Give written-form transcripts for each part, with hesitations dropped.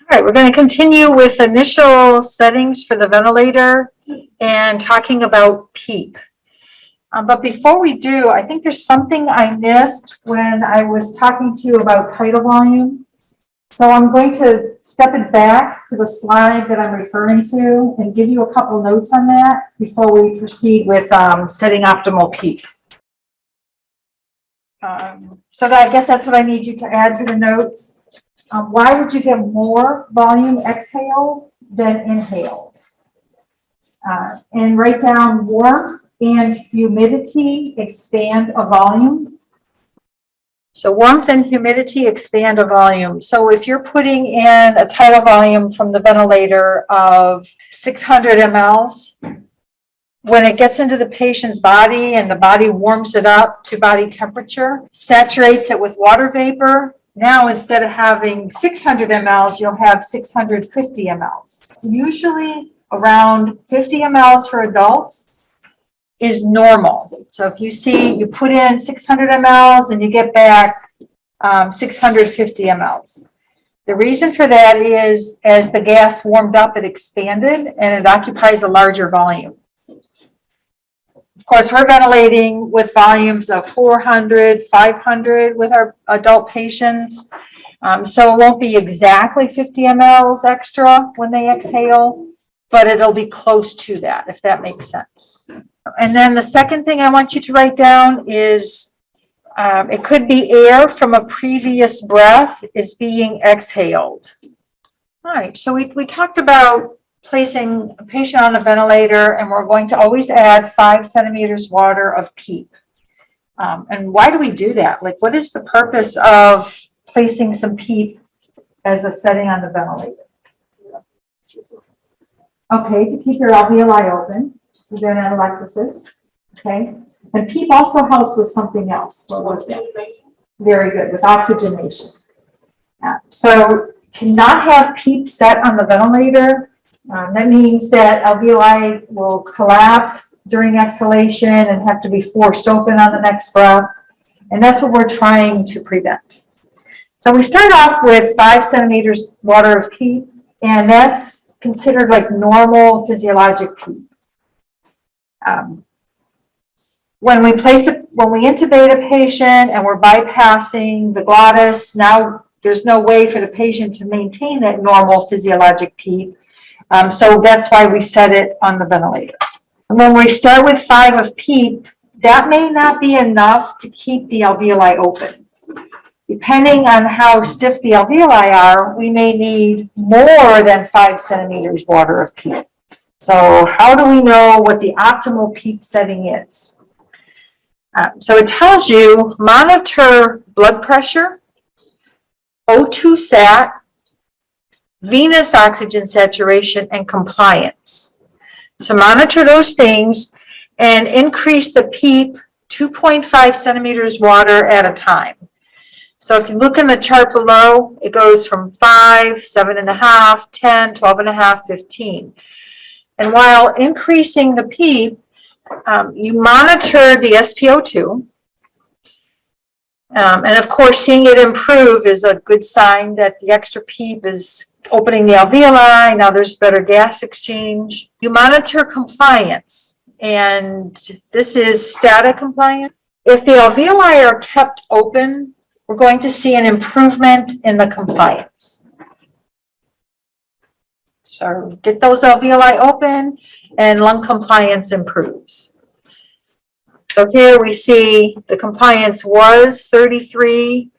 All right, we're going to continue with initial settings for the ventilator and talking about PEEP. But before we do, I think there's something I missed when I was talking to you about tidal volume. So I'm going to step it back to the slide that I'm referring to and give you a couple notes on that before we proceed with setting optimal PEEP. So I guess that's what I need you to add to the notes. Why would you get more volume exhaled than inhaled? And write down warmth and humidity expand a volume. So warmth and humidity expand a volume. So if you're putting in a tidal volume from the ventilator of 600 mLs, when it gets into the patient's body and the body warms it up to body temperature, saturates it with water vapor, now instead of having 600 mLs, you'll have 650 mLs. Usually around 50 mLs for adults is normal. So if you see, you put in 600 mLs and you get back 650 mLs. The reason for that is as the gas warmed up, it expanded and it occupies a larger volume. Of course, we're ventilating with volumes of 400, 500 with our adult patients. So it won't be exactly 50 mLs extra when they exhale, but it'll be close to that, if that makes sense. And then the second thing I want you to write down is it could be air from a previous breath is being exhaled. All right, so we talked about placing a patient on a ventilator, and we're going to always add 5 centimeters water of PEEP. And why do we do that? Like, what is the purpose of placing some PEEP as a setting on the ventilator? Okay, to keep your alveoli open, prevent atelectasis. Okay, and PEEP also helps with something else. What was that? Very good, with oxygenation. So to not have PEEP set on the ventilator, that means that alveoli will collapse during exhalation and have to be forced open on the next breath. And that's what we're trying to prevent. So we start off with 5 centimeters water of PEEP, and that's considered like normal physiologic PEEP. When we intubate a patient and we're bypassing the glottis, now there's no way for the patient to maintain that normal physiologic PEEP. So that's why we set it on the ventilator. And when we start with 5 of PEEP, that may not be enough to keep the alveoli open. Depending on how stiff the alveoli are, we may need more than 5 centimeters water of PEEP. So how do we know what the optimal PEEP setting is? So it tells you monitor blood pressure, O2 sat, venous oxygen saturation, and compliance. So monitor those things and increase the PEEP 2.5 centimeters water at a time. So if you look in the chart below, it goes from 5, 7.5, 10, 12.5, 15. And while increasing the PEEP, you monitor the SpO2. And of course, seeing it improve is a good sign that the extra PEEP is opening the alveoli. Now there's better gas exchange. You monitor compliance, and this is static compliance. If the alveoli are kept open, we're going to see an improvement in the compliance. So get those alveoli open and lung compliance improves. So here we see the compliance was 33,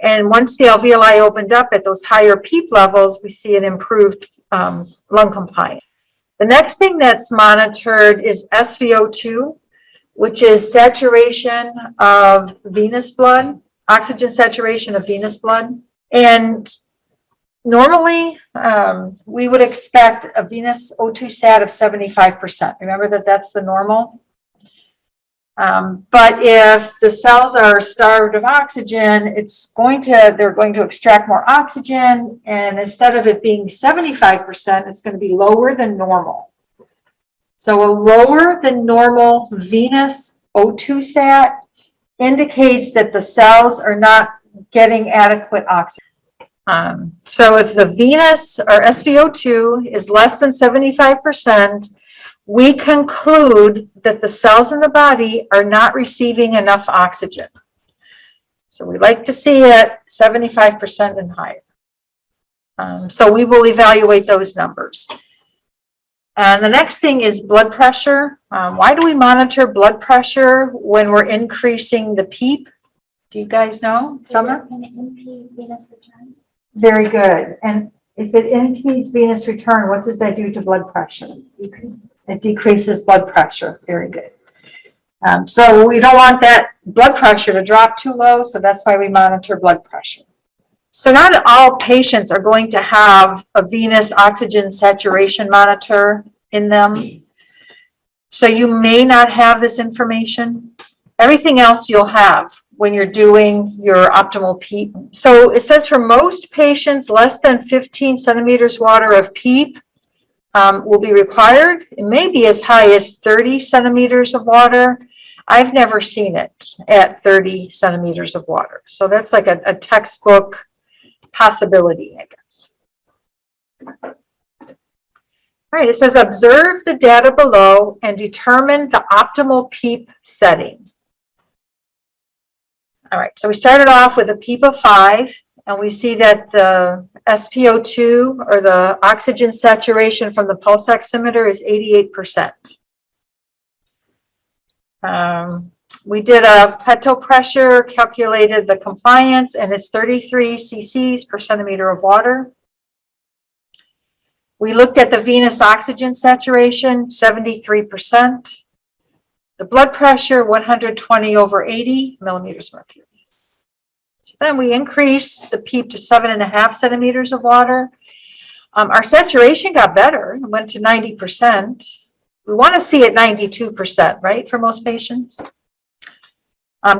and once the alveoli opened up at those higher PEEP levels, we see an improved lung compliance. The next thing that's monitored is SvO2, which is saturation of venous blood, oxygen saturation of venous blood. And normally, we would expect a venous O2 sat of 75%. Remember that that's the normal. But if the cells are starved of oxygen, they're going to extract more oxygen, and instead of it being 75%, it's going to be lower than normal. So a lower than normal venous O2 sat indicates that the cells are not getting adequate oxygen. So if the venous or SpO2 is less than 75%, we conclude that the cells in the body are not receiving enough oxygen. So we like to see it 75% and higher. So we will evaluate those numbers. And the next thing is blood pressure. Why do we monitor blood pressure when we're increasing the PEEP? Do you guys know? Summer? Can it impede venous return? Very good. And if it impedes venous return, what does that do to blood pressure? It decreases blood pressure. Very good. So we don't want that blood pressure to drop too low, so that's why we monitor blood pressure. So not all patients are going to have a venous oxygen saturation monitor in them. So you may not have this information. Everything else you'll have when you're doing your optimal PEEP. So it says for most patients, less than 15 centimeters water of PEEP will be required. It may be as high as 30 centimeters of water. I've never seen it at 30 centimeters of water. So that's like a textbook possibility, I guess. All right, it says observe the data below and determine the optimal PEEP setting. All right, so we started off with a PEEP of 5, and we see that the SpO2, or the oxygen saturation from the pulse oximeter, is 88%. We did a peto pressure, calculated the compliance, and it's 33 cc's per centimeter of water. We looked at the venous oxygen saturation, 73%. The blood pressure, 120 over 80 millimeters mercury. So then we increased the PEEP to 7.5 centimeters of water. Our saturation got better, it went to 90%. We want to see it 92%, right, for most patients.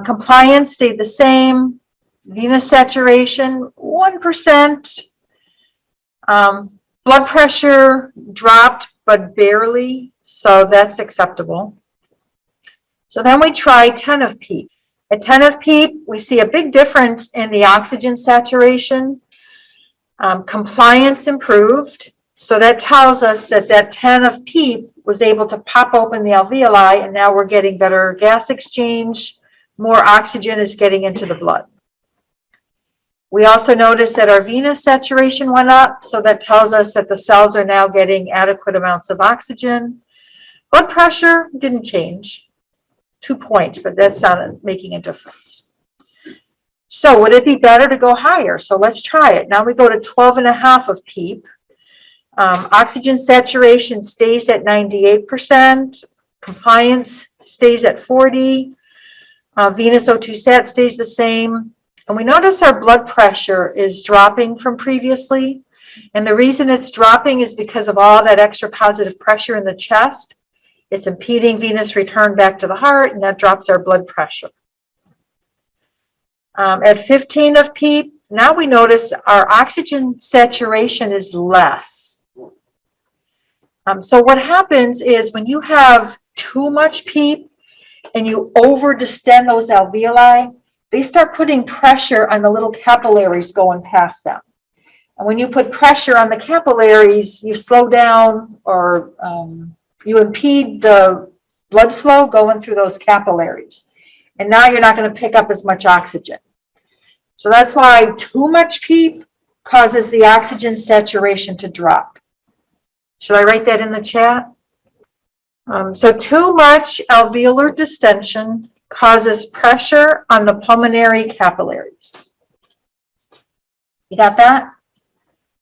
Compliance stayed the same. Venous saturation, 1%. Blood pressure dropped, but barely, so that's acceptable. So then we try 10 of PEEP. At 10 of PEEP, we see a big difference in the oxygen saturation. Compliance improved. So that tells us that that 10 of PEEP was able to pop open the alveoli, and now we're getting better gas exchange. More oxygen is getting into the blood. We also noticed that our venous saturation went up, so that tells us that the cells are now getting adequate amounts of oxygen. Blood pressure didn't change, 2 points, but that's not making a difference. So would it be better to go higher? So let's try it. Now we go to 12.5 of PEEP. Oxygen saturation stays at 98%. Compliance stays at 40. Venous O2 sat stays the same. And we notice our blood pressure is dropping from previously. And the reason it's dropping is because of all that extra positive pressure in the chest. It's impeding venous return back to the heart, and that drops our blood pressure. At 15 of PEEP, now we notice our oxygen saturation is less. So what happens is when you have too much PEEP and you over distend those alveoli, they start putting pressure on the little capillaries going past them. And when you put pressure on the capillaries, you slow down or you impede the blood flow going through those capillaries. And now you're not going to pick up as much oxygen. So that's why too much PEEP causes the oxygen saturation to drop. Should I write that in the chat? So too much alveolar distension causes pressure on the pulmonary capillaries. You got that?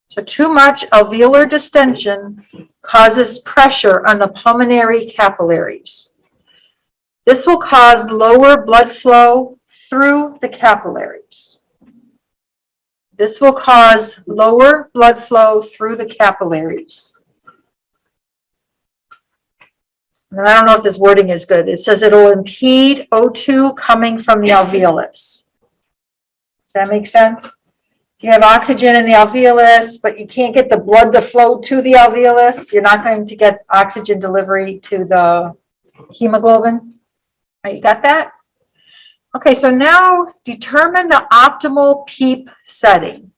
So too much alveolar distension causes pressure on the pulmonary capillaries. This will cause lower blood flow through the capillaries. This will cause lower blood flow through the capillaries. And I don't know if this wording is good. It says it will impede O2 coming from the alveolus. Does that make sense? If you have oxygen in the alveolus, but you can't get the blood to flow to the alveolus, you're not going to get oxygen delivery to the hemoglobin. All right, you got that? Okay, so now determine the optimal PEEP setting.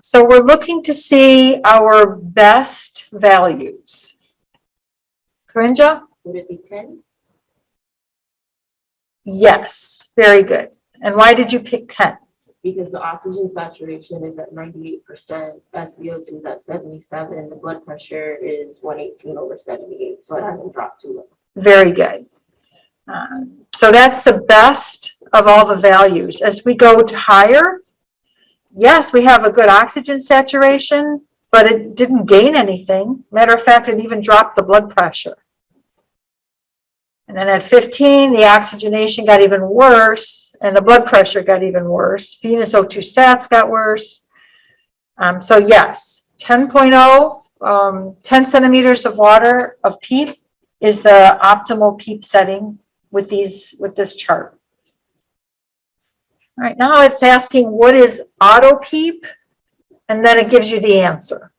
So we're looking to see our best values. Corinja? Would it be 10? Yes, very good. And why did you pick 10? Because the oxygen saturation is at 98%, SpO2 is at 77, and the blood pressure is 118/78, so it hasn't dropped too low. Very good. So that's the best of all the values. As we go to higher, yes, we have a good oxygen saturation, but it didn't gain anything. Matter of fact, it even dropped the blood pressure. And then at 15, the oxygenation got even worse, and the blood pressure got even worse. Venous O2 stats got worse. So yes, 10.0, 10 centimeters of water of PEEP is the optimal PEEP setting with this chart. All right, now it's asking what is auto PEEP, and then it gives you the answer.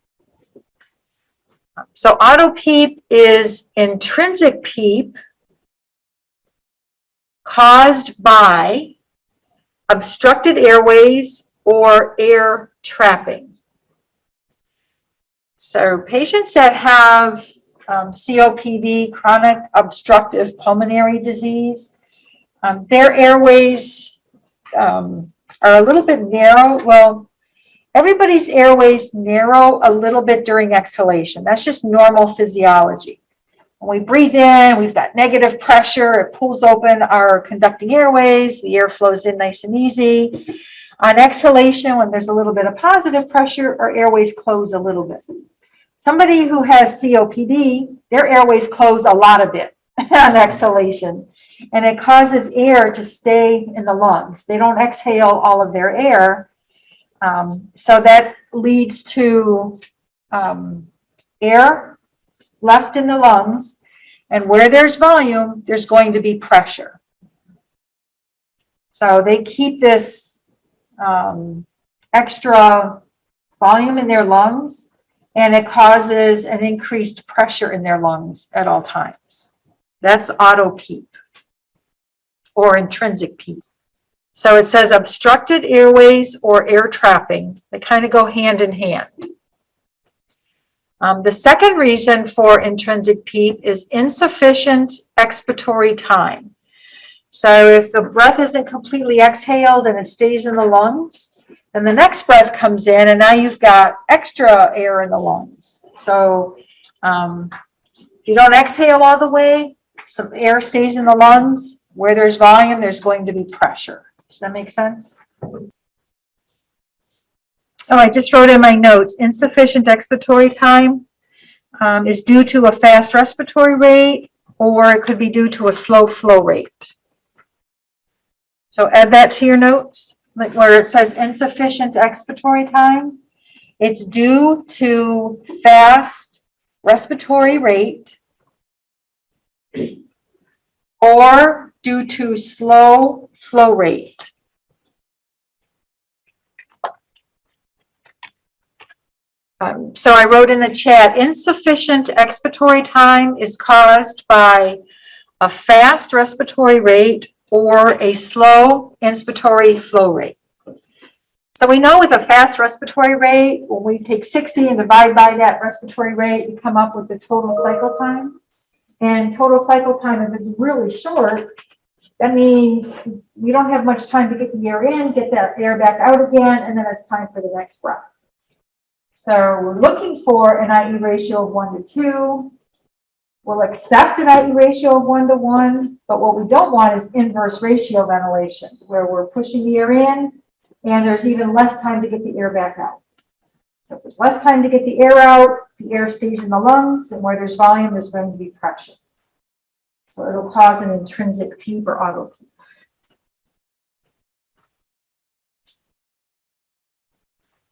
So auto PEEP is intrinsic PEEP caused by obstructed airways or air trapping. So patients that have COPD, chronic obstructive pulmonary disease, their airways are a little bit narrow. Well, everybody's airways narrow a little bit during exhalation. That's just normal physiology. When we breathe in, we've got negative pressure. It pulls open our conducting airways. The air flows in nice and easy. On exhalation, when there's a little bit of positive pressure, our airways close a little bit. Somebody who has COPD, their airways close a lot of it on exhalation, and it causes air to stay in the lungs. They don't exhale all of their air, so that leads to air left in the lungs, and where there's volume, there's going to be pressure. So they keep this extra volume in their lungs, and it causes an increased pressure in their lungs at all times. That's auto PEEP or intrinsic PEEP. So it says obstructed airways or air trapping. They kind of go hand in hand. The second reason for intrinsic PEEP is insufficient expiratory time. So if the breath isn't completely exhaled and it stays in the lungs, then the next breath comes in and now you've got extra air in the lungs. So if you don't exhale all the way, some air stays in the lungs. Where there's volume, there's going to be pressure. Does that make sense? Oh, I just wrote in my notes, insufficient expiratory time is due to a fast respiratory rate, or it could be due to a slow flow rate. So add that to your notes, like where it says insufficient expiratory time. It's due to fast respiratory rate or due to slow flow rate. So I wrote in the chat, insufficient expiratory time is caused by a fast respiratory rate or a slow inspiratory flow rate. So we know with a fast respiratory rate, when we take 60 and divide by that respiratory rate, we come up with the total cycle time. And total cycle time, if it's really short, that means we don't have much time to get the air in, get that air back out again, and then it's time for the next breath. So we're looking for an IE ratio of 1 to 2. We'll accept an IE ratio of 1 to 1, but what we don't want is inverse ratio ventilation, where we're pushing the air in and there's even less time to get the air back out. So if there's less time to get the air out, the air stays in the lungs, and where there's volume, there's going to be pressure. So it'll cause an intrinsic PEEP or auto PEEP.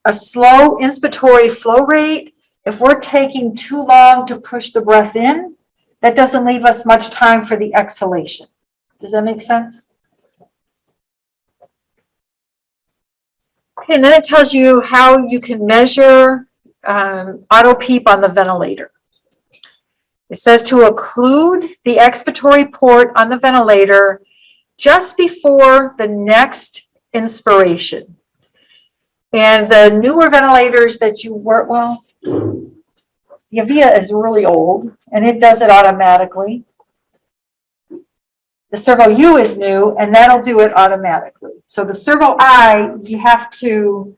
A slow inspiratory flow rate, if we're taking too long to push the breath in, that doesn't leave us much time for the exhalation. Does that make sense? Okay, and then it tells you how you can measure auto PEEP on the ventilator. It says to occlude the expiratory port on the ventilator just before the next inspiration. And the newer ventilators that you work, well, Yavia is really old and it does it automatically. The Servo U is new and that'll do it automatically. So the Servo I, you have to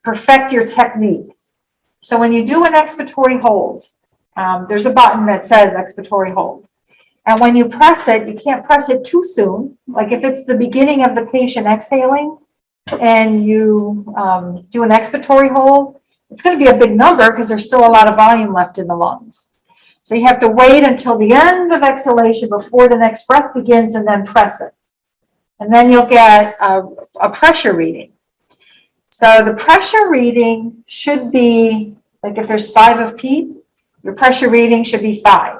perfect your technique. So when you do an expiratory hold, there's a button that says expiratory hold. And when you press it, you can't press it too soon. Like if it's the beginning of the patient exhaling and you do an expiratory hold, it's going to be a big number because there's still a lot of volume left in the lungs. So you have to wait until the end of exhalation before the next breath begins and then press it. And then you'll get a pressure reading. So the pressure reading should be, like if there's 5 of PEEP, your pressure reading should be 5.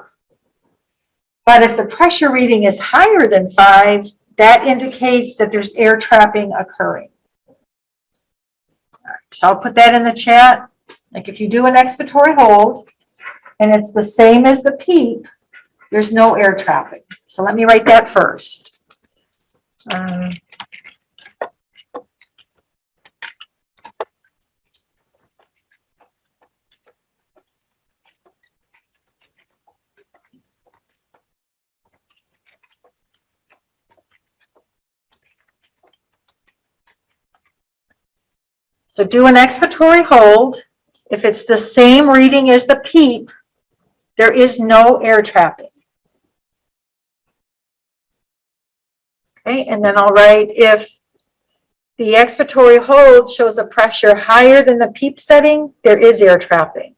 But if the pressure reading is higher than 5, that indicates that there's air trapping occurring. All right, so I'll put that in the chat. Like if you do an expiratory hold and it's the same as the PEEP, there's no air trapping. So let me write that first. So do an expiratory hold. If it's the same reading as the PEEP, there is no air trapping. Okay, and then I'll write if the expiratory hold shows a pressure higher than the PEEP setting, there is air trapping.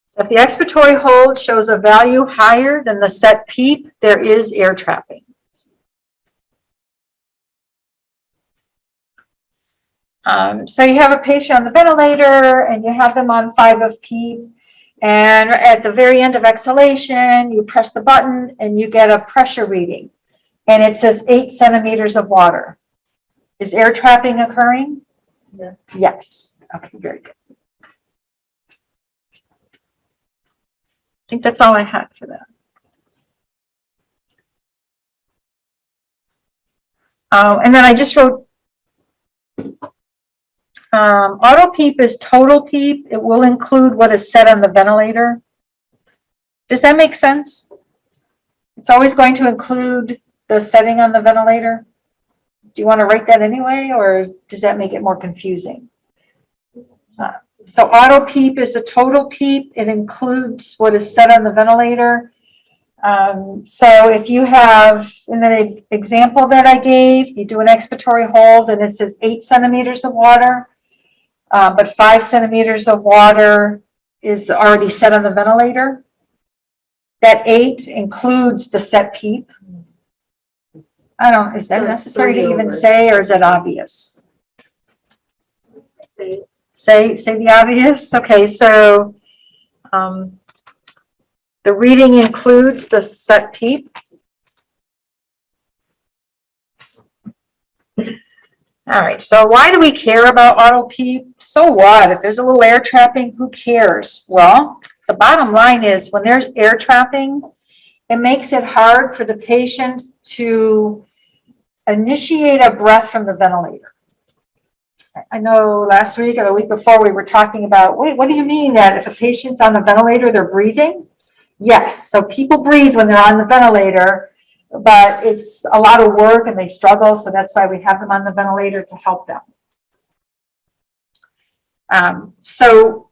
So if the expiratory hold shows a value higher than the set PEEP, there is air trapping. So you have a patient on the ventilator and you have them on 5 of PEEP, and at the very end of exhalation, you press the button and you get a pressure reading and it says 8 centimeters of water. Is air trapping occurring? Yeah. Yes. Okay, very good. I think that's all I had for that. And then I just wrote auto PEEP is total PEEP. It will include what is set on the ventilator. Does that make sense? It's always going to include the setting on the ventilator. Do you want to write that anyway, or does that make it more confusing? So auto PEEP is the total PEEP. It includes what is set on the ventilator. So if you have, in the example that I gave, you do an expiratory hold and it says 8 centimeters of water, but 5 centimeters of water is already set on the ventilator. That 8 includes the set PEEP. I don't, is that necessary to even say, or is it obvious? Say the obvious. Okay, so the reading includes the set PEEP. All right, so why do we care about auto PEEP? So what? If there's a little air trapping, who cares? Well, the bottom line is when there's air trapping, it makes it hard for the patient to initiate a breath from the ventilator. I know last week or the week before we were talking about, wait, what do you mean that if a patient's on the ventilator, they're breathing? Yes, so people breathe when they're on the ventilator, but it's a lot of work and they struggle, so that's why we have them on the ventilator to help them. So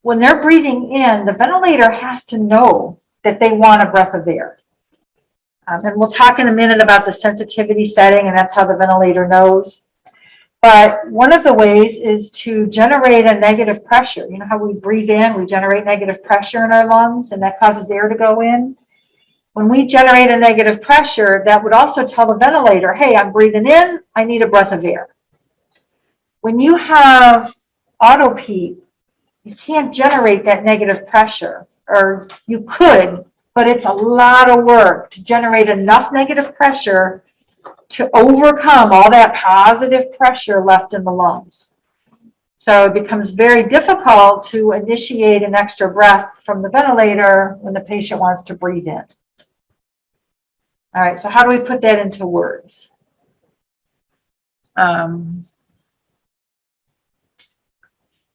when they're breathing in, the ventilator has to know that they want a breath of air. And we'll talk in a minute about the sensitivity setting, and that's how the ventilator knows. But one of the ways is to generate a negative pressure. You know how we breathe in, we generate negative pressure in our lungs, and that causes air to go in. When we generate a negative pressure, that would also tell the ventilator, hey, I'm breathing in, I need a breath of air. When you have auto PEEP, you can't generate that negative pressure, or you could, but it's a lot of work to generate enough negative pressure to overcome all that positive pressure left in the lungs. So it becomes very difficult to initiate an extra breath from the ventilator when the patient wants to breathe in. All right, so how do we put that into words?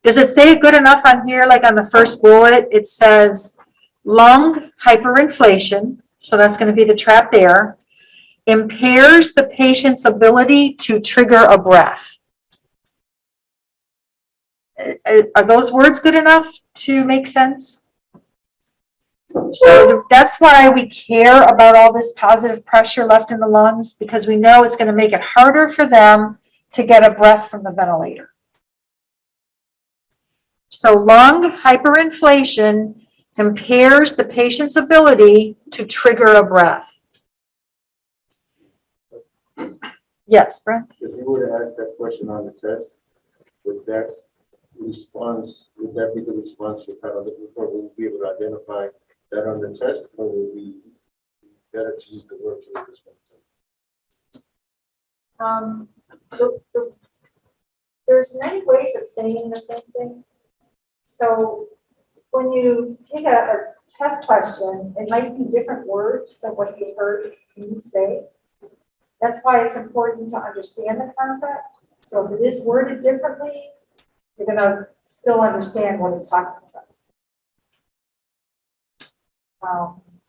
Does it say it good enough on here, like on the first bullet? It says lung hyperinflation, so that's going to be the trapped air, impairs the patient's ability to trigger a breath. Are those words good enough to make sense? So that's why we care about all this positive pressure left in the lungs, because we know it's going to make it harder for them to get a breath from the ventilator. So lung hyperinflation impairs the patient's ability to trigger a breath. Yes, Brent? If you were to ask that question on the test, would that response, would that be the response you're kind of looking for? Will we be able to identify that on the test, or will we better to use the word to respond to? There's many ways of saying the same thing. So when you take a test question, it might be different words than what you heard me say. That's why it's important to understand the concept. So if it is worded differently, you're going to still understand what it's talking about.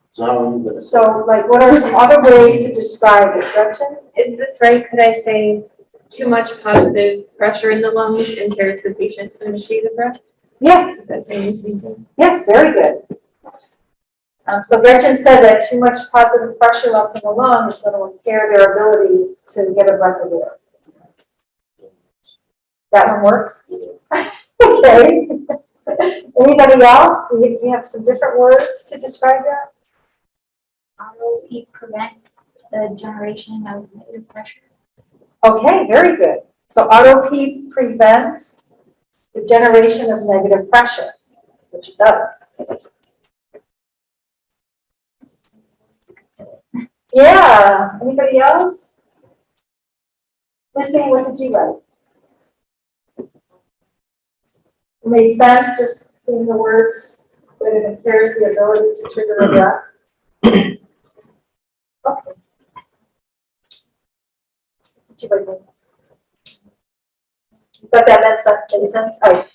So how are you going to? So, like, what are some other ways to describe it, Gretchen? Is this right? Could I say too much positive pressure in the lungs impairs the patient to initiate a breath? Yeah. Is that saying the same thing? Yes, very good. So Gretchen said that too much positive pressure left in the lung is going to impair their ability to get a breath of air. That one works? Okay. Anybody else? Do you have some different words to describe that? ROP prevents the generation of negative pressure. Okay, very good. So ROP prevents the generation of negative pressure, which it does. Yeah, anybody else? Missing, what did you write? It made sense just seeing the words, but it impairs the ability to trigger a breath. Okay. What you write down? You got that made sense? Oh.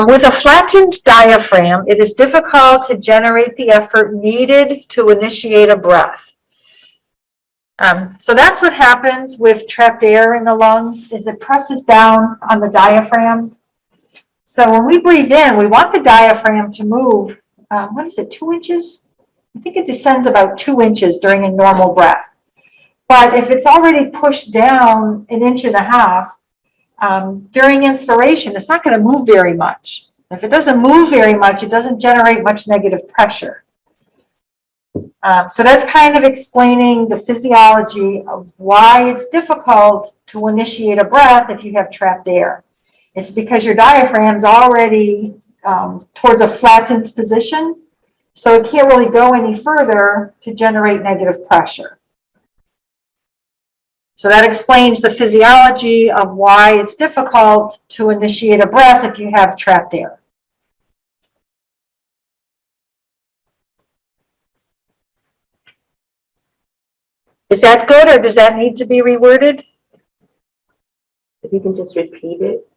With a flattened diaphragm, it is difficult to generate the effort needed to initiate a breath. So that's what happens with trapped air in the lungs, is it presses down on the diaphragm. So when we breathe in, we want the diaphragm to move, what is it, 2 inches? I think it descends about 2 inches during a normal breath. But if it's already pushed down 1.5 inches, during inspiration, it's not going to move very much. If it doesn't move very much, it doesn't generate much negative pressure. So that's kind of explaining the physiology of why it's difficult to initiate a breath if you have trapped air. It's because your diaphragm's already towards a flattened position, so it can't really go any further to generate negative pressure. So that explains the physiology of why it's difficult to initiate a breath if you have trapped air. Is that good, or does that need to be reworded? If you can just repeat it,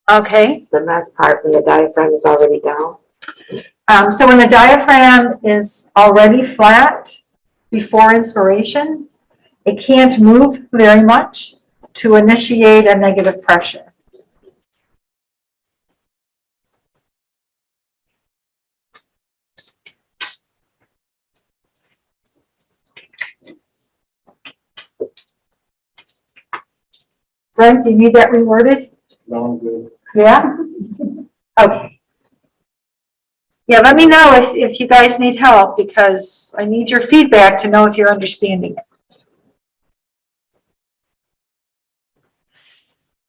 Okay. the last part when the diaphragm is already down. So when the diaphragm is already flat before inspiration, it can't move very much to initiate a negative pressure. Brent, do you need that reworded? No, I'm good. Yeah? Okay. Yeah, let me know if you guys need help, because I need your feedback to know if you're understanding it.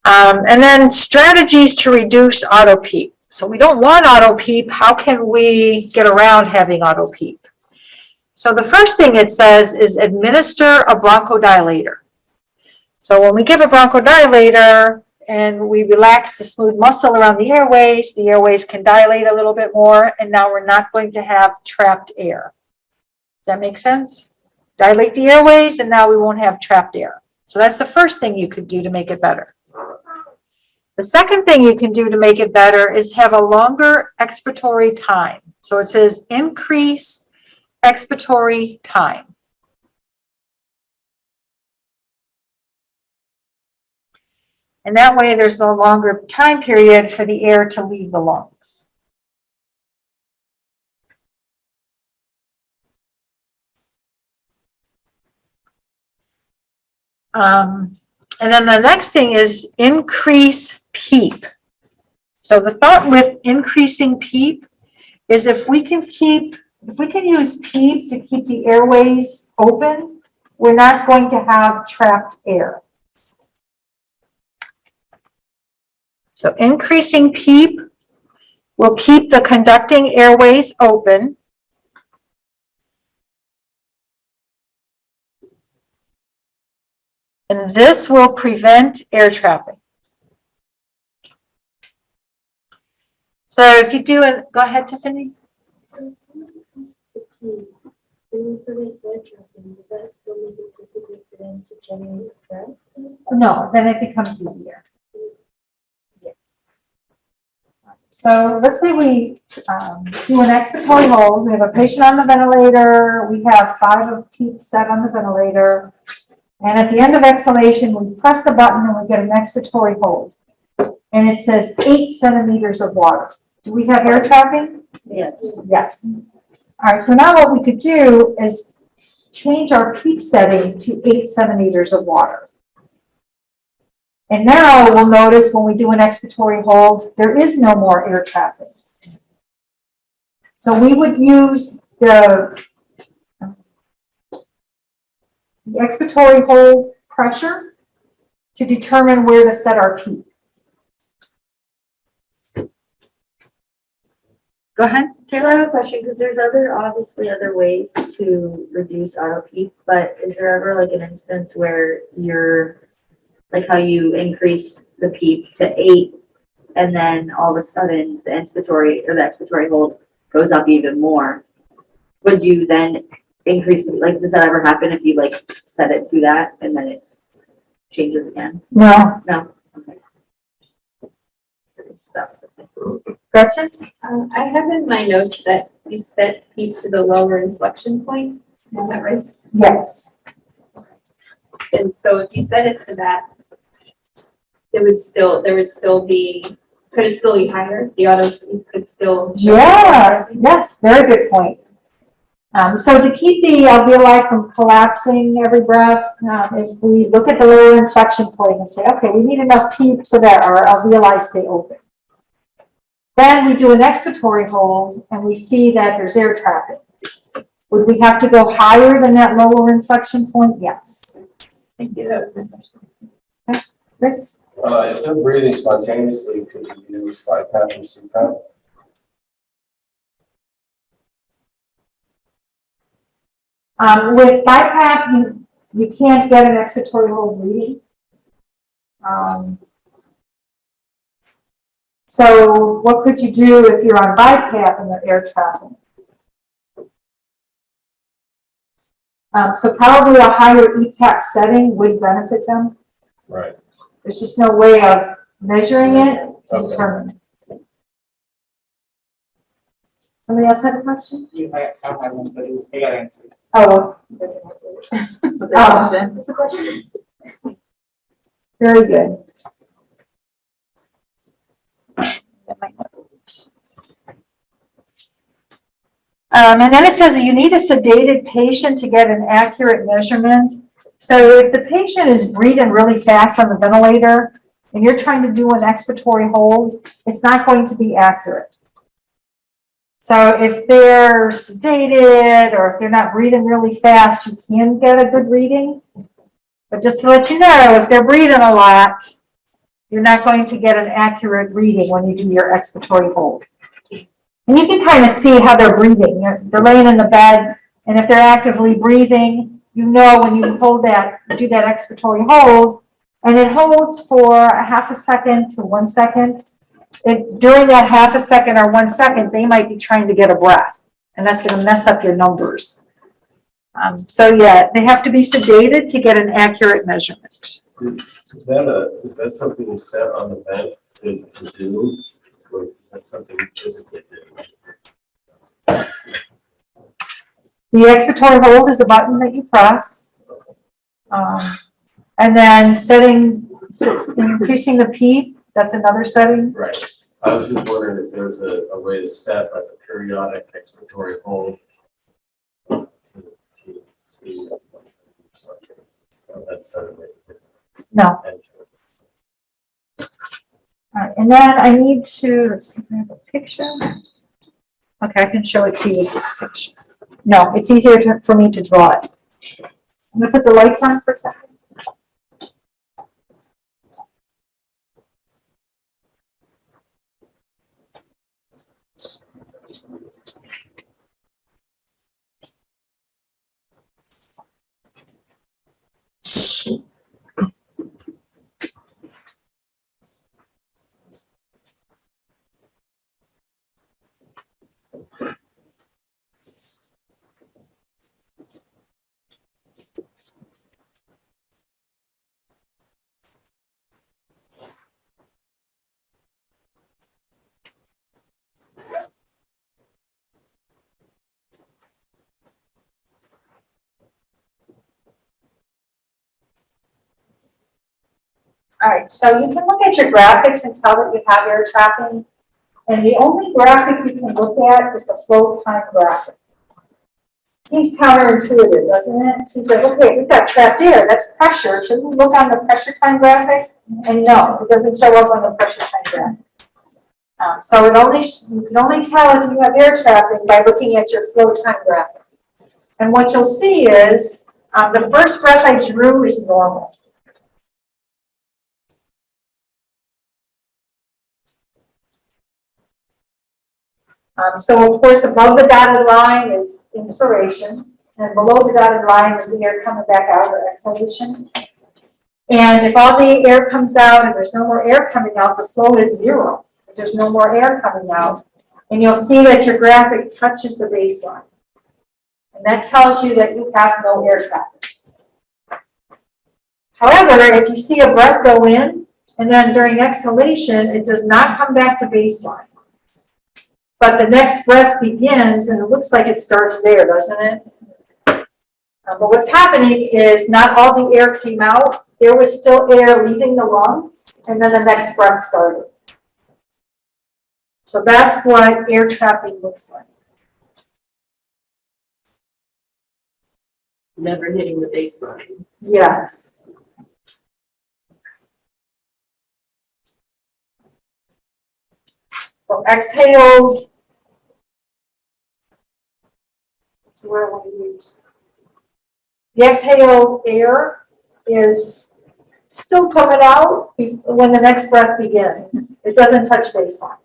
And then strategies to reduce auto-peak. So we don't want auto PEEP. How can we get around having auto PEEP? So the first thing it says is administer a bronchodilator. So when we give a bronchodilator and we relax the smooth muscle around the airways can dilate a little bit more, and now we're not going to have trapped air. Does that make sense? Dilate the airways, and now we won't have trapped air. So that's the first thing you could do to make it better. The second thing you can do to make it better is have a longer expiratory time. So it says increase expiratory time. And that way there's a longer time period for the air to leave the lungs. And then the next thing is increase PEEP. So the thought with increasing PEEP is if we can use PEEP to keep the airways open, we're not going to have trapped air. So increasing PEEP will keep the conducting airways open. And this will prevent air trapping. So if you do it, go ahead, Tiffany. So when it comes to the P, when you prevent air trapping, does that still make it difficult for them to generate breath? No, then it becomes easier. So let's say we do an expiratory hold. We have a patient on the ventilator. We have 5 of PEEP set on the ventilator. And at the end of exhalation, we press the button and we get an expiratory hold. And it says 8 centimeters of water. Do we have air trapping? Yes. Yes. All right, so now what we could do is change our PEEP setting to 8 centimeters of water. And now we'll notice when we do an expiratory hold, there is no more air trapping. So we would use the expiratory hold pressure to determine where to set our PEEP. Go ahead, So I have a question, because there's obviously other ways to reduce auto PEEP, but is there ever like an instance where you're, like how you increase the PEEP to 8 and then all of a sudden the expiratory hold goes up even more? Would you then increase it? Like, does that ever happen if you like set it to that and then it changes again? No. No. Okay. Gretchen? I have in my notes that you set PEEP to the lower inflection point. Is that right? Yes. And so if you set it to that, could it still be higher? The auto PEEP could still. Yeah, yes, very good point. So to keep the alveoli from collapsing every breath, if we look at the lower inflection point and say, okay, we need enough PEEP so that our alveoli stay open. Then we do an expiratory hold and we see that there's air trapping. Would we have to go higher than that lower inflection point? Yes. Thank you. That was my question. Chris? If they're breathing spontaneously, could you use BiPAP or CPAP? With BiPAP, you can't get an expiratory hold reading. So what could you do if you're on BiPAP and they're air trapping? So probably a higher EPAP setting would benefit them. Right. There's just no way of measuring it to Okay. determine. Somebody else had a question? I have one, but I got answered. Oh, What's the question? very good. And then it says you need a sedated patient to get an accurate measurement. So if the patient is breathing really fast on the ventilator and you're trying to do an expiratory hold, it's not going to be accurate. So if they're sedated or if they're not breathing really fast, you can get a good reading. But just to let you know, if they're breathing a lot, you're not going to get an accurate reading when you do your expiratory hold. And you can kind of see how they're breathing. They're laying in the bed, and if they're actively breathing, you know when you hold that, do that expiratory hold, and it holds for a half a second to 1 second. During that half a second or 1 second, they might be trying to get a breath, and that's going to mess up your numbers. So yeah, they have to be sedated to get an accurate measurement. Is that something you set on the vent to do, or is that something you physically do? The expiratory hold is a button that you press. And then increasing the PEEP, that's another setting. Right. I was just wondering if there's a way to set like a periodic expiratory hold to see something. That's certainly No. All right, and then I need to, let's see if I have a picture. Okay, I can show it to you with this picture. No, it's easier for me to draw it. I'm gonna put the lights on for a second. All right, so you can look at your graphics and tell that you have air trapping. And the only graphic you can look at is the flow time graphic. Seems counterintuitive, doesn't it? Seems like, okay, we've got trapped air, that's pressure. Shouldn't we look on the pressure time graphic? And no, it doesn't show up on the pressure time graphic. So you can only tell if you have air trapping by looking at your flow time graphic. And what you'll see is the first breath I drew is normal. So of course, above the dotted line is inspiration, and below the dotted line is the air coming back out, or exhalation. And if all the air comes out and there's no more air coming out, the flow is zero, because there's no more air coming out. And you'll see that your graphic touches the baseline. And that tells you that you have no air traffic. However, if you see a breath go in, and then during exhalation, it does not come back to baseline. But the next breath begins, and it looks like it starts there, doesn't it? But what's happening is not all the air came out. There was still air leaving the lungs, and then the next breath started. So that's what air trapping looks like. Never hitting the baseline. Yes. So exhaled. So where I want to use. The exhaled air is still coming out when the next breath begins. It doesn't touch baseline.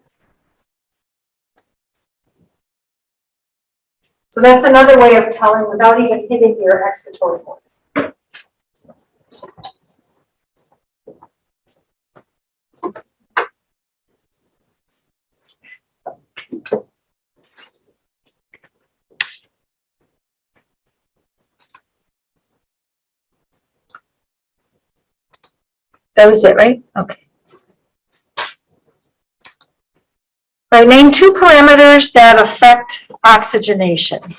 So that's another way of telling without even hitting your expiratory hold. That was it, right? Okay. All right, name two parameters that affect oxygenation.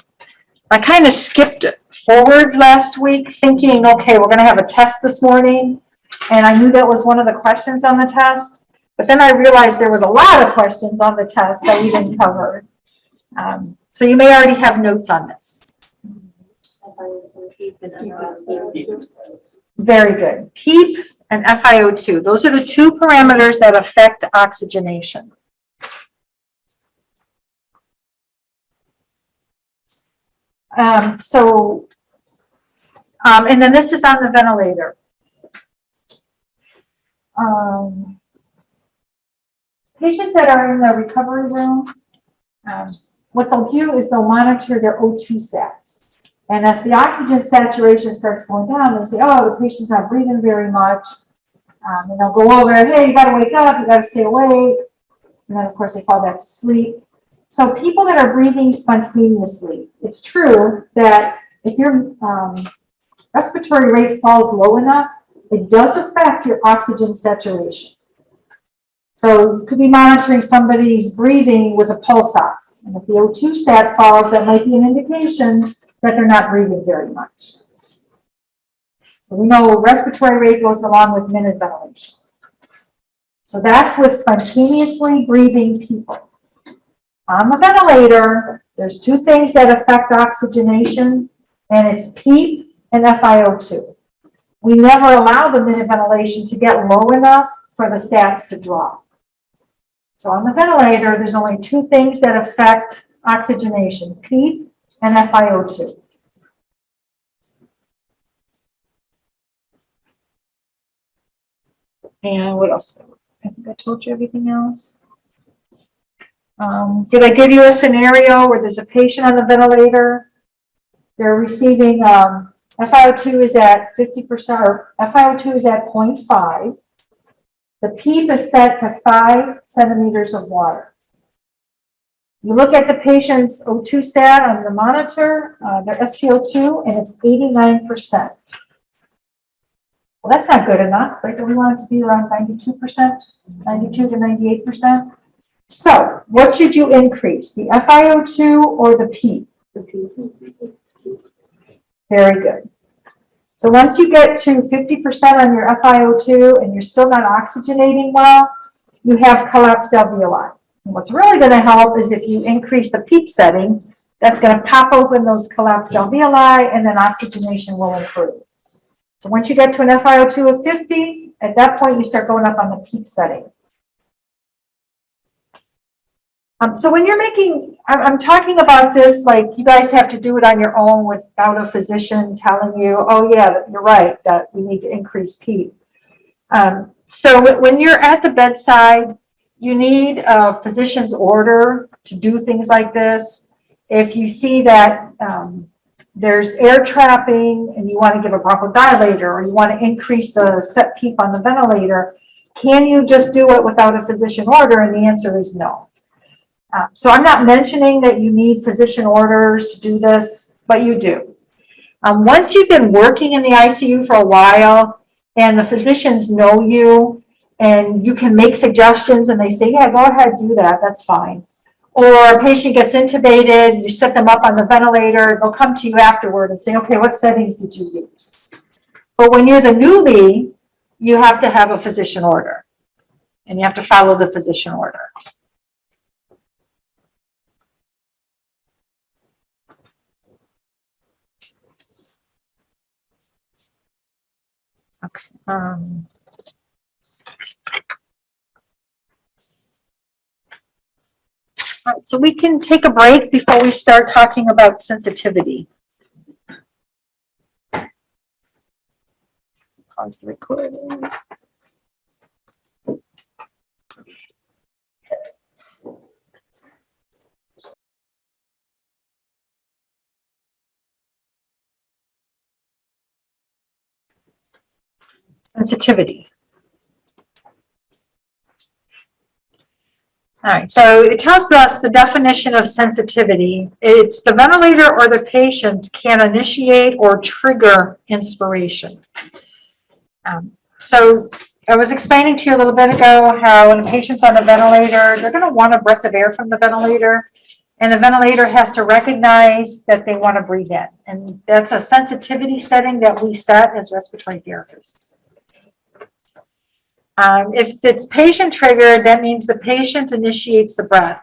I kind of skipped forward last week thinking, okay, we're going to have a test this morning. And I knew that was one of the questions on the test. But then I realized there was a lot of questions on the test that we didn't cover. So you may already have notes on this. Very good. PEEP and FiO2. Those are the two parameters that affect oxygenation. And then this is on the ventilator. Patients that are in the recovery room, what they'll do is they'll monitor their O2 sats. And if the oxygen saturation starts going down, they'll say, oh, the patient's not breathing very much. And they'll go over, hey, you gotta wake up, you gotta stay awake. And then, of course, they fall back to sleep. So people that are breathing spontaneously, it's true that if your respiratory rate falls low enough, it does affect your oxygen saturation. So you could be monitoring somebody's breathing with a pulse ox. And if the O2 stat falls, that might be an indication that they're not breathing very much. So we know respiratory rate goes along with minute ventilation. So that's with spontaneously breathing people. On the ventilator, there's two things that affect oxygenation, and it's PEEP and FiO2. We never allow the minute ventilation to get low enough for the stats to drop. So on the ventilator, there's only two things that affect oxygenation, PEEP and FiO2. And what else? I think I told you everything else. Did I give you a scenario where there's a patient on the ventilator? They're receiving FiO2 is at 50%, or FiO2 is at 0.5. The PEEP is set to 5 centimeters of water. You look at the patient's O2 stat on the monitor, their SpO2, and it's 89%. Well, that's not good enough, right? Do we want it to be around 92%, 92 to 98%? So what should you increase, the FiO2 or the PEEP? Very good. So once you get to 50% on your FiO2 and you're still not oxygenating well, you have collapsed alveoli. And what's really going to help is if you increase the PEEP setting, that's going to pop open those collapsed alveoli and then oxygenation will improve. So once you get to an FiO2 of 50, at that point you start going up on the PEEP setting. So when you're making, I'm talking about this like you guys have to do it on your own without a physician telling you, oh yeah, you're right, that we need to increase PEEP. So when you're at the bedside, you need a physician's order to do things like this. If you see that there's air trapping and you want to give a bronchodilator or you want to increase the set PEEP on the ventilator, can you just do it without a physician order? And the answer is no. So I'm not mentioning that you need physician orders to do this, but you do. Once you've been working in the ICU for a while and the physicians know you and you can make suggestions and they say, yeah, go ahead, do that, that's fine. Or a patient gets intubated, you set them up on the ventilator, they'll come to you afterward and say, okay, what settings did you use? But when you're the newbie, you have to have a physician order and you have to follow the physician order. Okay. All right, so we can take a break before we start talking about sensitivity. Pause the recording. Sensitivity. All right, so it tells us the definition of sensitivity. It's the ventilator or the patient can initiate or trigger inspiration. So I was explaining to you a little bit ago how when a patient's on the ventilator, they're going to want a breath of air from the ventilator, and the ventilator has to recognize that they want to breathe in. And that's a sensitivity setting that we set as respiratory therapists. If it's patient triggered, that means the patient initiates the breath.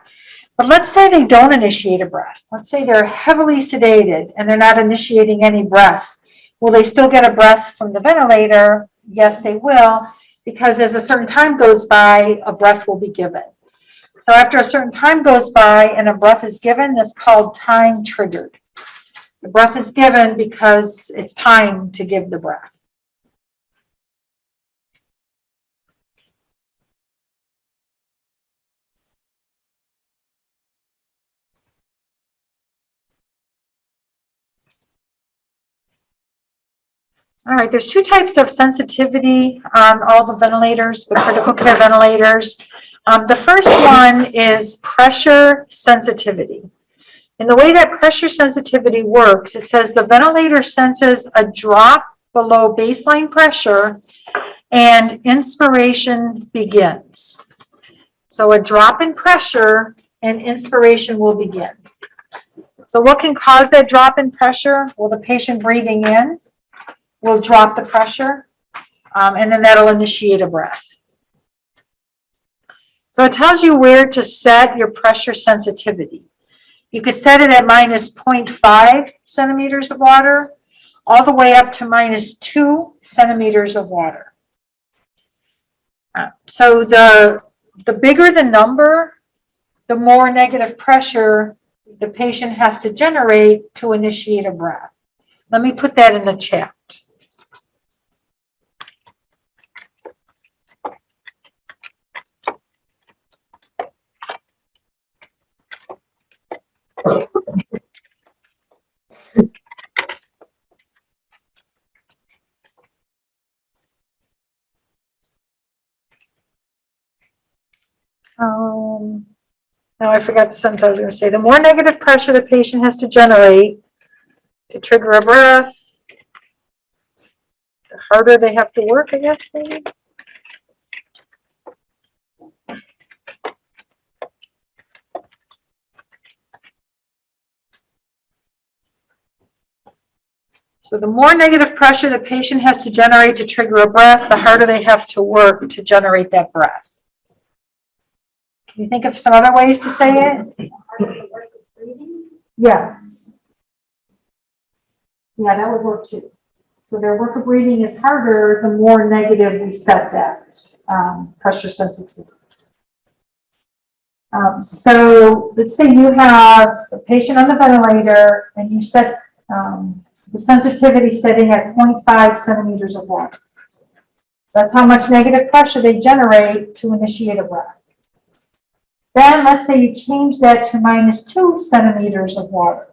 But let's say they don't initiate a breath. Let's say they're heavily sedated and they're not initiating any breaths. Will they still get a breath from the ventilator? Yes, they will, because as a certain time goes by, a breath will be given. So after a certain time goes by and a breath is given, that's called time triggered. The breath is given because it's time to give the breath. All right, there's two types of sensitivity on all the ventilators, the critical care ventilators. The first one is pressure sensitivity. And the way that pressure sensitivity works, it says the ventilator senses a drop below baseline pressure and inspiration begins. So a drop in pressure and inspiration will begin. So what can cause that drop in pressure? Well, the patient breathing in will drop the pressure, and then that'll initiate a breath. So it tells you where to set your pressure sensitivity. You could set it at minus 0.5 centimeters of water, all the way up to minus 2 centimeters of water. So the bigger the number, the more negative pressure the patient has to generate to initiate a breath. Let me put that in the chat. Now I forgot the sentence I was going to say. The more negative pressure the patient has to generate to trigger a breath, the harder they have to work, I guess, maybe. So the more negative pressure the patient has to generate to trigger a breath, the harder they have to work to generate that breath. Can you think of some other ways to say it? Yes. Yeah, that would work too. So their work of breathing is harder the more negative we set that pressure sensitivity. So let's say you have a patient on the ventilator and you set the sensitivity setting at 0.5 centimeters of water. That's how much negative pressure they generate to initiate a breath. Then let's say you change that to minus 2 centimeters of water.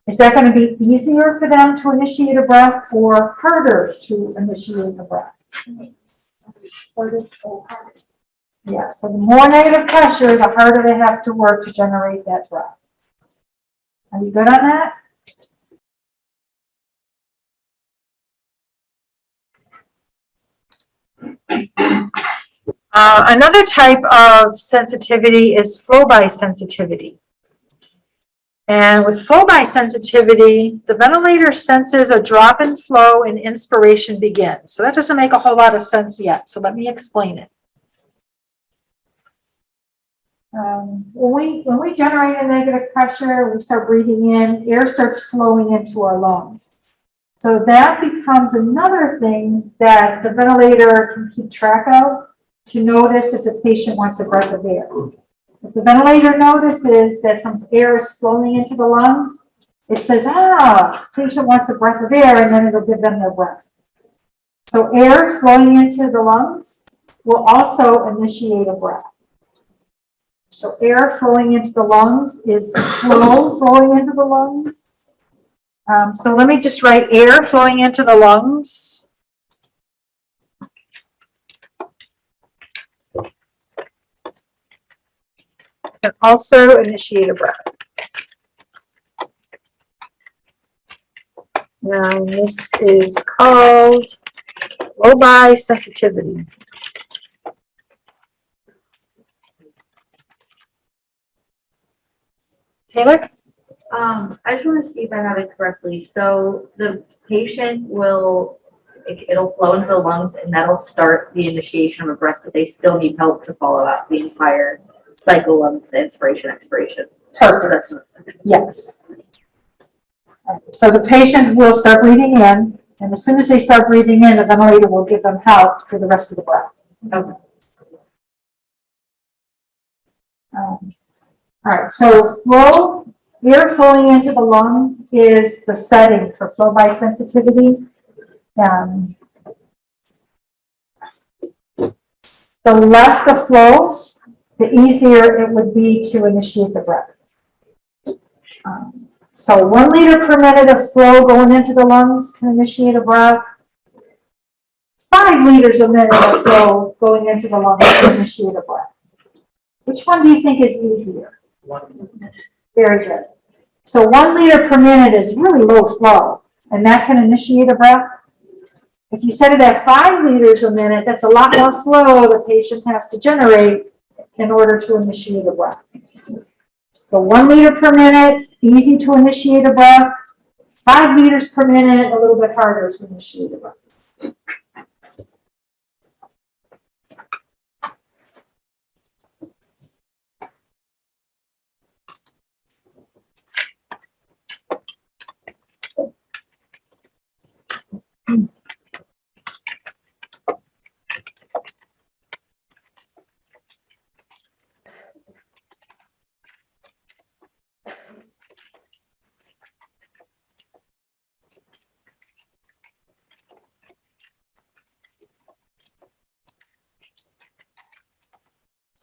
Is that going to be easier for them to initiate a breath or harder to initiate a breath? Yeah, so the more negative pressure, the harder they have to work to generate that breath. Are you good on that? Another type of sensitivity is flow-by sensitivity. And with flow-by sensitivity, the ventilator senses a drop in flow and inspiration begins. So that doesn't make a whole lot of sense yet, so let me explain it. When we generate a negative pressure, we start breathing in, air starts flowing into our lungs. So that becomes another thing that the ventilator can keep track of to notice if the patient wants a breath of air. If the ventilator notices that some air is flowing into the lungs, it says, patient wants a breath of air, and then it'll give them their breath. So air flowing into the lungs will also initiate a breath. So air flowing into the lungs is flow flowing into the lungs. So let me just write air flowing into the lungs. And also initiate a breath. Now this is called flow-by sensitivity. Taylor? I just want to see if I have it correctly. So the patient it'll flow into the lungs and that'll start the initiation of a breath, but they still need help to follow out the entire cycle of the inspiration, expiration. Perfect. Yes. So the patient will start breathing in, and as soon as they start breathing in, the ventilator will give them help for the rest of the breath. Okay. All right, so air flowing into the lung is the setting for flow-by sensitivity. The less the flow, the easier it would be to initiate the breath. So 1 liter per minute of flow going into the lungs can initiate a breath. 5 liters a minute of flow going into the lungs to initiate a breath. Which one do you think is easier? Very good. So 1 liter per minute is really low flow, and that can initiate a breath. If you set it at 5 liters a minute, that's a lot more flow the patient has to generate in order to initiate a breath. So 1 liter per minute, easy to initiate a breath. 5 liters per minute, a little bit harder to initiate a breath.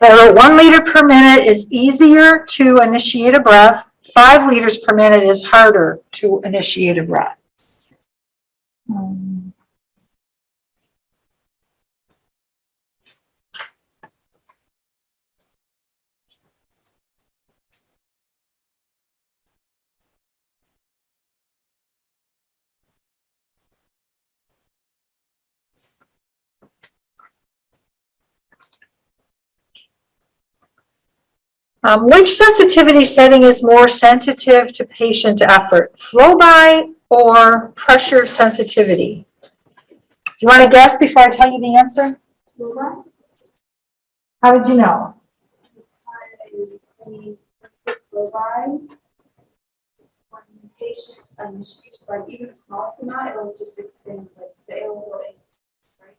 So 1 liter per minute is easier to initiate a breath. 5 liters per minute is harder to initiate a breath. Which sensitivity setting is more sensitive to patient effort, flow by or pressure sensitivity? Do you want to guess before I tell you the answer? How did you know? Is the flow by when the patient initiates, like even the smallest amount, it will just extend like the air will go in, right?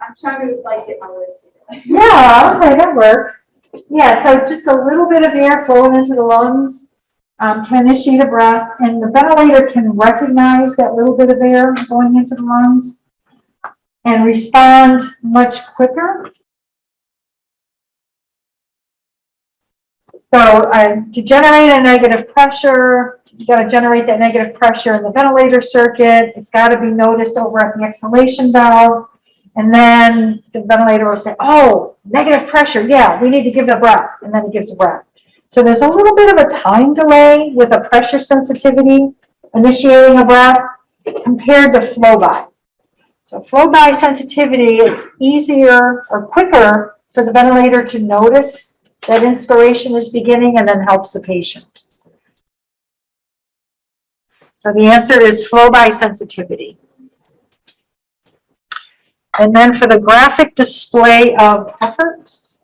I'm trying to like get my words together. Yeah, okay, that works. Yeah, so just a little bit of air flowing into the lungs can initiate a breath, and the ventilator can recognize that little bit of air going into the lungs and respond much quicker. So to generate a negative pressure, you got to generate that negative pressure in the ventilator circuit. It's got to be noticed over at the exhalation valve. And then the ventilator will say, oh, negative pressure, yeah, we need to give a breath. And then it gives a breath. So there's a little bit of a time delay with a pressure sensitivity initiating a breath compared to flow by. So flow by sensitivity, it's easier or quicker for the ventilator to notice that inspiration is beginning and then helps the patient. So the answer is flow by sensitivity. And then for the graphic display of efforts,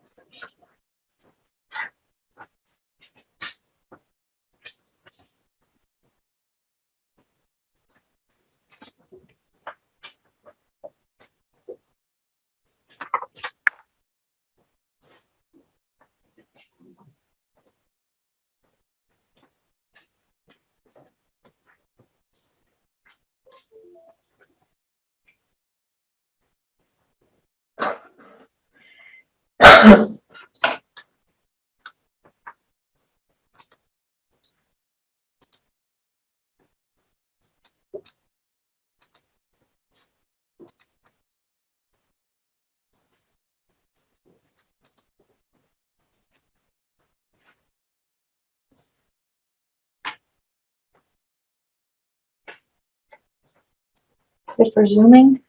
good for zooming.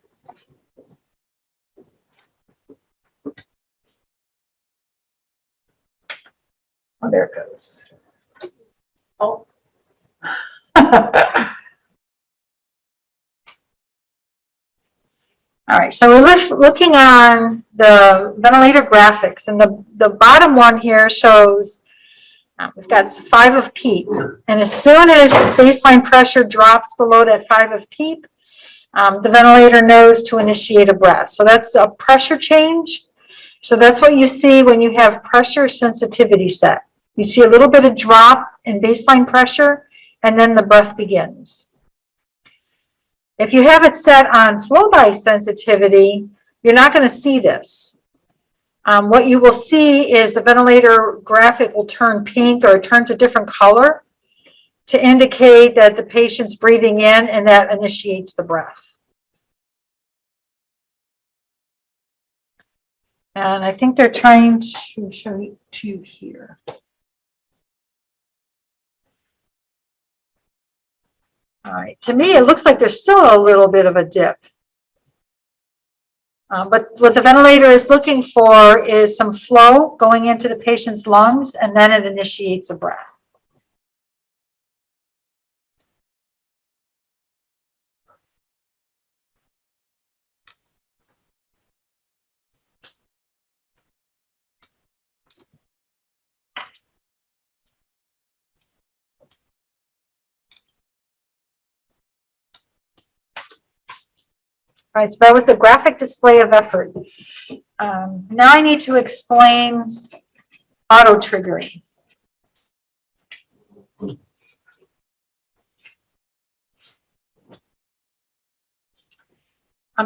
Oh, there it goes. Oh. All right, so we're looking on the ventilator graphics, and the bottom one here shows we've got 5 of PEEP, and as soon as baseline pressure drops below that 5 of PEEP, the ventilator knows to initiate a breath. So that's a pressure change. So that's what you see when you have pressure sensitivity set. You see a little bit of drop in baseline pressure, and then the breath begins. If you have it set on flow by sensitivity, you're not going to see this. What you will see is the ventilator graphic will turn pink or it turns a different color to indicate that the patient's breathing in, and that initiates the breath. And I think they're trying to show you two here. All right, to me, it looks like there's still a little bit of a dip. But what the ventilator is looking for is some flow going into the patient's lungs, and then it initiates a breath. All right, so that was the graphic display of effort. Now I need to explain auto-triggering.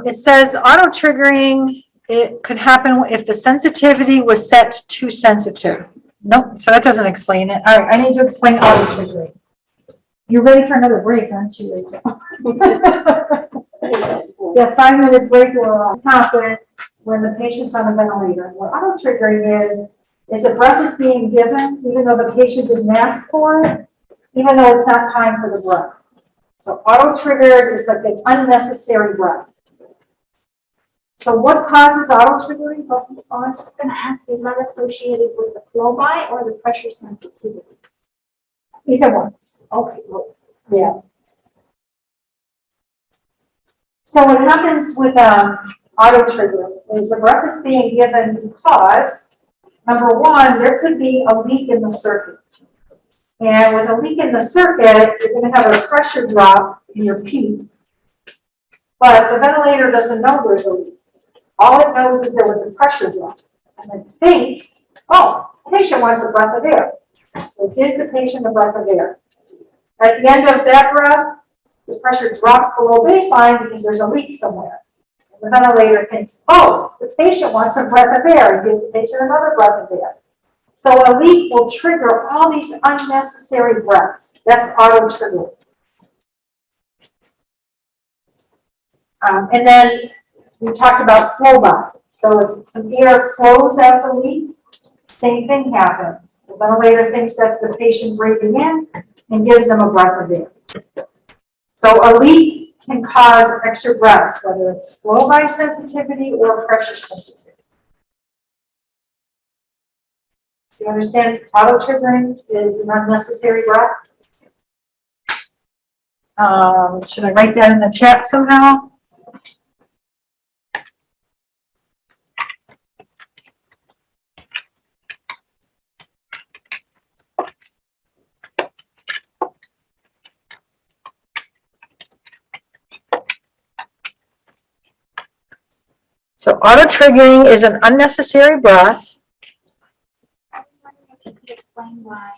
It says auto-triggering, it could happen if the sensitivity was set too sensitive. Nope, so that doesn't explain it. All right, I need to explain auto-triggering. You're ready for another break, aren't you, Rachel? Yeah, 5-minute break will happen when the patient's on a ventilator. What auto-triggering is a breath is being given, even though the patient didn't ask for it, even though it's not time for the breath. So auto-triggered is like an unnecessary breath. So what causes auto-triggering? I was just gonna ask, is that associated with the flow by or the pressure sensitivity? Either one. Okay, well, yeah. So what happens with auto-triggering is a breath is being given because, number one, there could be a leak in the circuit. And with a leak in the circuit, you're going to have a pressure drop in your PEEP. But the ventilator doesn't know there's a leak. All it knows is there was a pressure drop. And it thinks, oh, the patient wants a breath of air. So it gives the patient a breath of air. At the end of that breath, the pressure drops below baseline because there's a leak somewhere. And the ventilator thinks, oh, the patient wants a breath of air. It gives the patient another breath of air. So a leak will trigger all these unnecessary breaths. That's auto-triggering. And then we talked about flow by. So if some air flows out the leak, same thing happens. The ventilator thinks that's the patient breathing in and gives them a breath of air. So a leak can cause extra breaths, whether it's flow by sensitivity or pressure sensitivity. Do you understand auto-triggering is an unnecessary breath? Should I write that in the chat somehow? So auto-triggering is an unnecessary breath. I was wondering if you could explain why,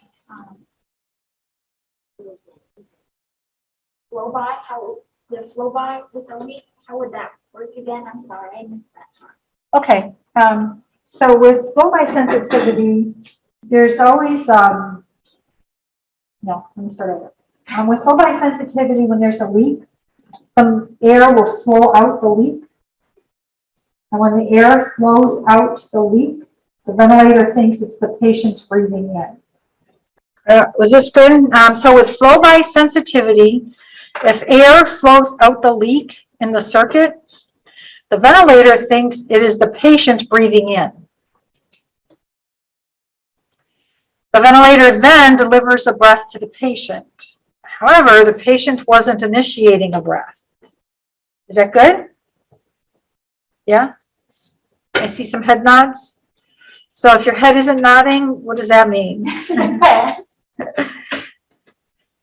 flow by, how the flow by with the leak, how would that work again? I'm sorry, I missed that part. Okay, so with flow by sensitivity, there's always, no, let me start over. With flow by sensitivity, when there's a leak, some air will flow out the leak. And when the air flows out the leak, the ventilator thinks it's the patient breathing in. Was this good? So with flow by sensitivity, if air flows out the leak in the circuit, the ventilator thinks it is the patient breathing in. The ventilator then delivers a breath to the patient. However, the patient wasn't initiating a breath. Is that good? Yeah? I see some head nods. So if your head isn't nodding, what does that mean?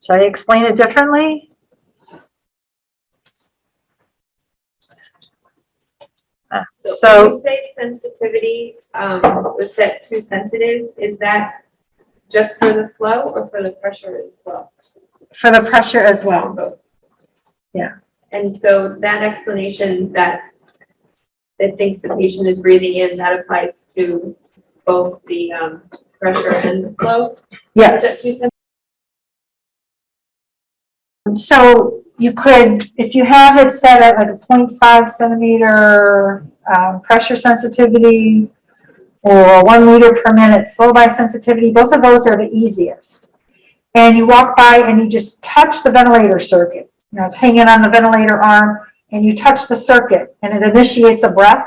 Should I explain it differently? So when you say sensitivity was set too sensitive, is that just for the flow or for the pressure as well? For the pressure as well. Both. Yeah. And so that explanation that thinks the patient is breathing in, that applies to both the pressure and the flow? Yes. So you could, if you have it set at like a 0.5 centimeter pressure sensitivity, or 1 liter per minute flow by sensitivity, both of those are the easiest. And you walk by and you just touch the ventilator circuit. You know, it's hanging on the ventilator arm, and you touch the circuit and it initiates a breath.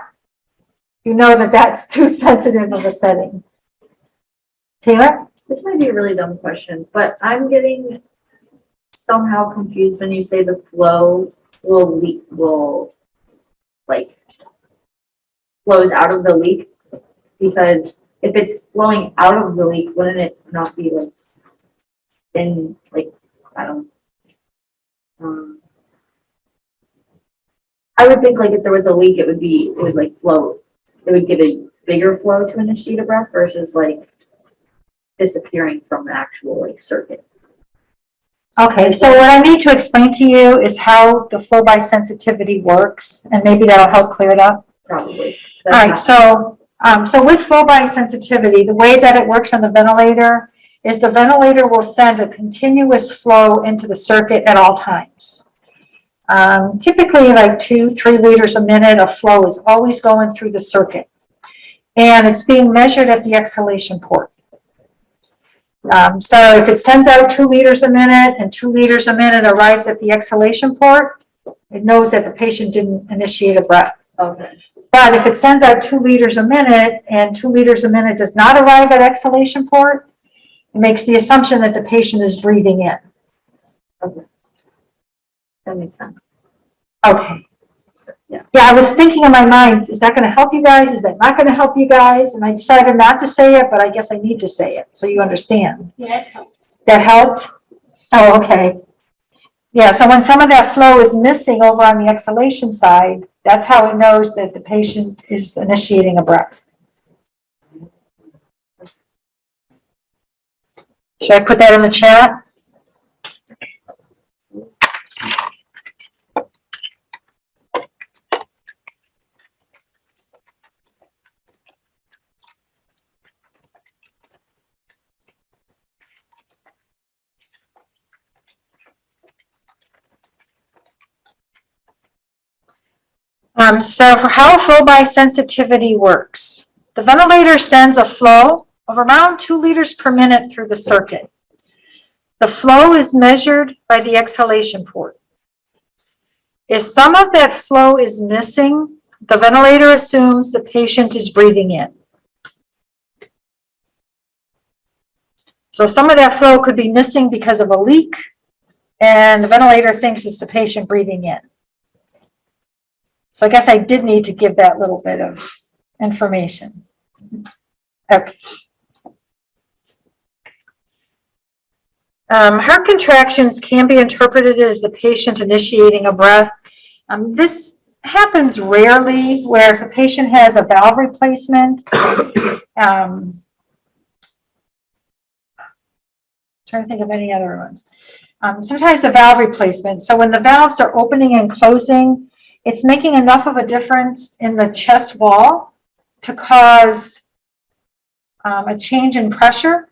You know that that's too sensitive of a setting. Taylor? This might be a really dumb question, but I'm getting somehow confused when you say the flow will like flows out of the leak. Because if it's flowing out of the leak, wouldn't it not be like in like, I don't I would think like if there was a leak, it would like flow. It would give a bigger flow to initiate a breath versus like disappearing from the actual like circuit. Okay, so what I need to explain to you is how the flow by sensitivity works, and maybe that'll help clear it up. Probably. All right, so with flow by sensitivity, the way that it works on the ventilator is the ventilator will send a continuous flow into the circuit at all times. Typically like 2-3 liters a minute of flow is always going through the circuit. And it's being measured at the exhalation port. So if it sends out 2 liters a minute and 2 liters a minute arrives at the exhalation port, it knows that the patient didn't initiate a breath. Okay. But if it sends out 2 liters a minute and 2 liters a minute does not arrive at exhalation port, it makes the assumption that the patient is breathing in. Okay. That makes sense. Okay. Yeah. Yeah, I was thinking in my mind, is that going to help you guys? Is that not going to help you guys? And I decided not to say it, but I guess I need to say it so you understand. Yeah, it helps. That helped? Oh, okay. Yeah, so when some of that flow is missing over on the exhalation side, that's how it knows that the patient is initiating a breath. Should I put that in the chat? So for how flow by sensitivity works, the ventilator sends a flow of around 2 liters per minute through the circuit. The flow is measured by the exhalation port. If some of that flow is missing, the ventilator assumes the patient is breathing in. So some of that flow could be missing because of a leak, and the ventilator thinks it's the patient breathing in. So I guess I did need to give that little bit of information. Okay. Heart contractions can be interpreted as the patient initiating a breath. This happens rarely where if a patient has a valve replacement. Trying to think of any other ones. Sometimes the valve replacement. So when the valves are opening and closing, it's making enough of a difference in the chest wall to cause a change in pressure.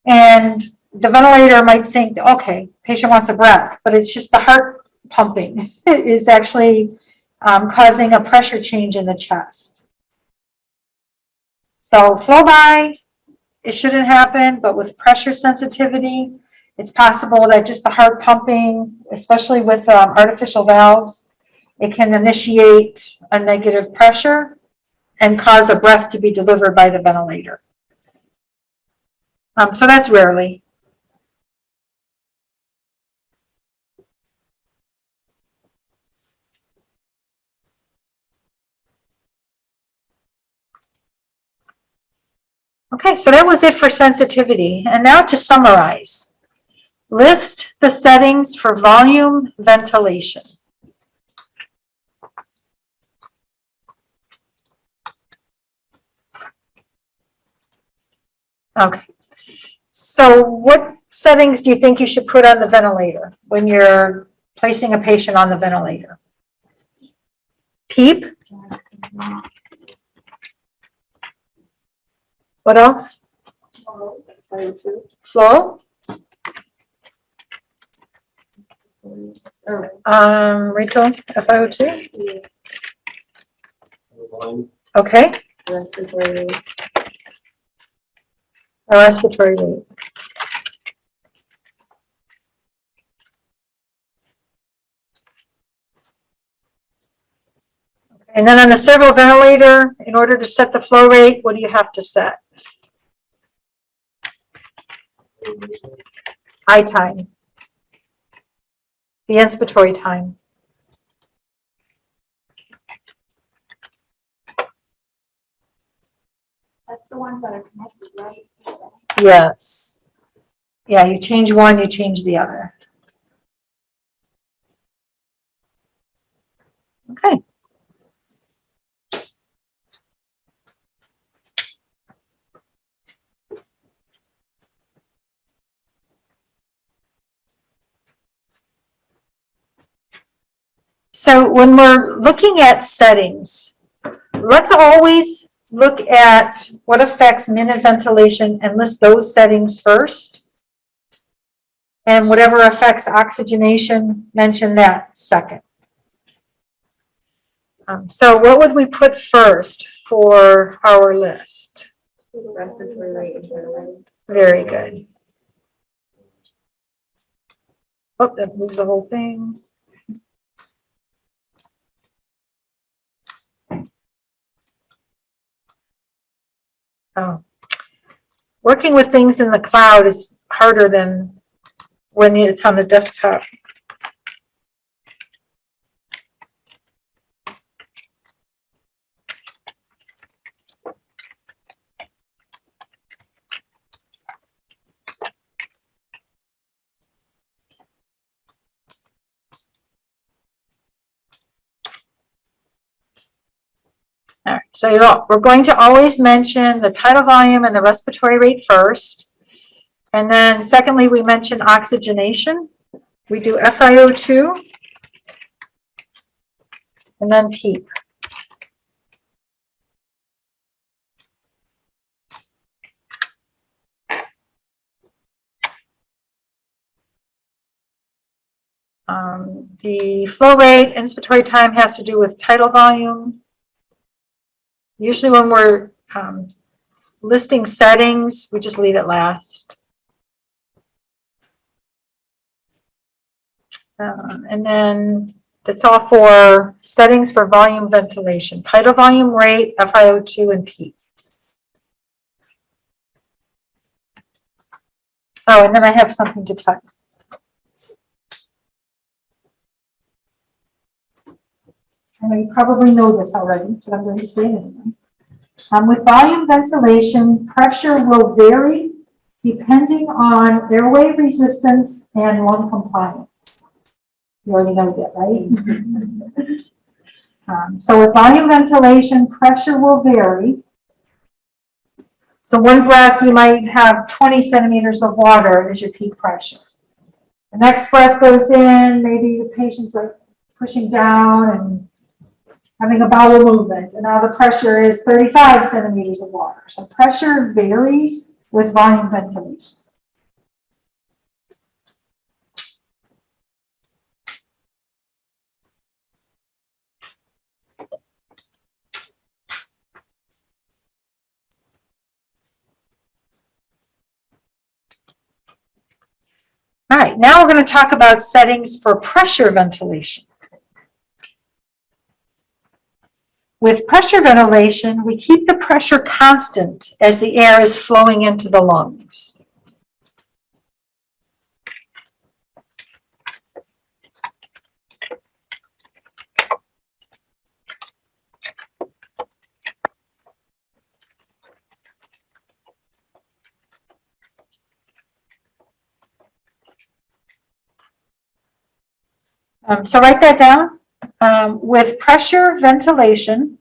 And the ventilator might think, okay, patient wants a breath, but it's just the heart pumping is actually causing a pressure change in the chest. So flow by, it shouldn't happen, but with pressure sensitivity, it's possible that just the heart pumping, especially with artificial valves, it can initiate a negative pressure and cause a breath to be delivered by the ventilator. So that's rarely. Okay, so that was it for sensitivity. And now to summarize. List the settings for volume ventilation. Okay. So what settings do you think you should put on the ventilator when you're placing a patient on the ventilator? PEEP? What else? Flow? Rachel, FiO2? Okay. respiratory rate. A respiratory rate. And then on the servo ventilator, in order to set the flow rate, what do you have to set? I time. The inspiratory time. That's the ones that are connected, right? Yes. Yeah, you change one, you change the other. Okay. So when we're looking at settings, let's always look at what affects minute ventilation and list those settings first. And whatever affects oxygenation, mention that second. So what would we put first for our list? Respiratory rate and ventilator. Very good. Oh, that moves the whole thing. Oh. Working with things in the cloud is harder than when it's on the desktop. All right, so we're going to always mention the tidal volume and the respiratory rate first. And then secondly, we mention oxygenation. We do FiO2 and then PEEP. The flow rate, inspiratory time has to do with tidal volume. Usually when we're listing settings, we just leave it last. And then that's all for settings for volume ventilation. Tidal volume rate, FiO2, and PEEP. Oh, and then I have something to type. I know you probably know this already, but I'm going to say it anyway. With volume ventilation, pressure will vary depending on airway resistance and lung compliance. You already know that, right? So with volume ventilation, pressure will vary. So one breath, you might have 20 centimeters of water as your peak pressure. The next breath goes in, maybe the patient's like pushing down and having a bowel movement, and now the pressure is 35 centimeters of water. So pressure varies with volume ventilation. All right, now we're going to talk about settings for pressure ventilation. With pressure ventilation, we keep the pressure constant as the air is flowing into the lungs. So write that down. With pressure ventilation,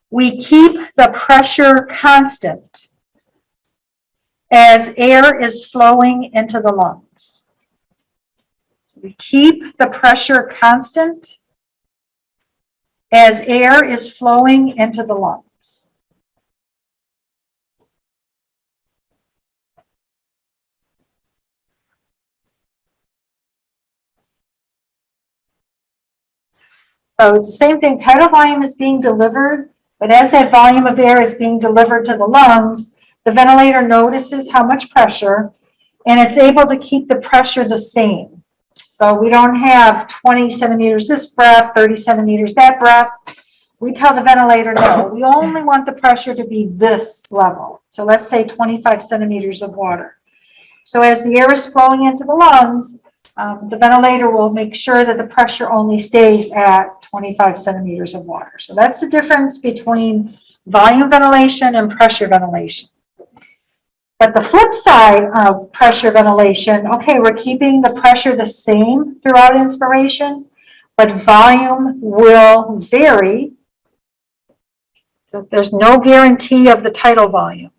we keep the pressure constant as air is flowing into the lungs. So we keep the pressure constant as air is flowing into the lungs. So it's the same thing. Tidal volume is being delivered But as that volume of air is being delivered to the lungs, the ventilator notices how much pressure, and it's able to keep the pressure the same. So we don't have 20 centimeters this breath, 30 centimeters that breath. We tell the ventilator, no, we only want the pressure to be this level. So let's say 25 centimeters of water. So as the air is flowing into the lungs, the ventilator will make sure that the pressure only stays at 25 centimeters of water. So that's the difference between volume ventilation and pressure ventilation. But the flip side of pressure ventilation, okay, we're keeping the pressure the same throughout inspiration, but volume will vary. So there's no guarantee of the tidal volume.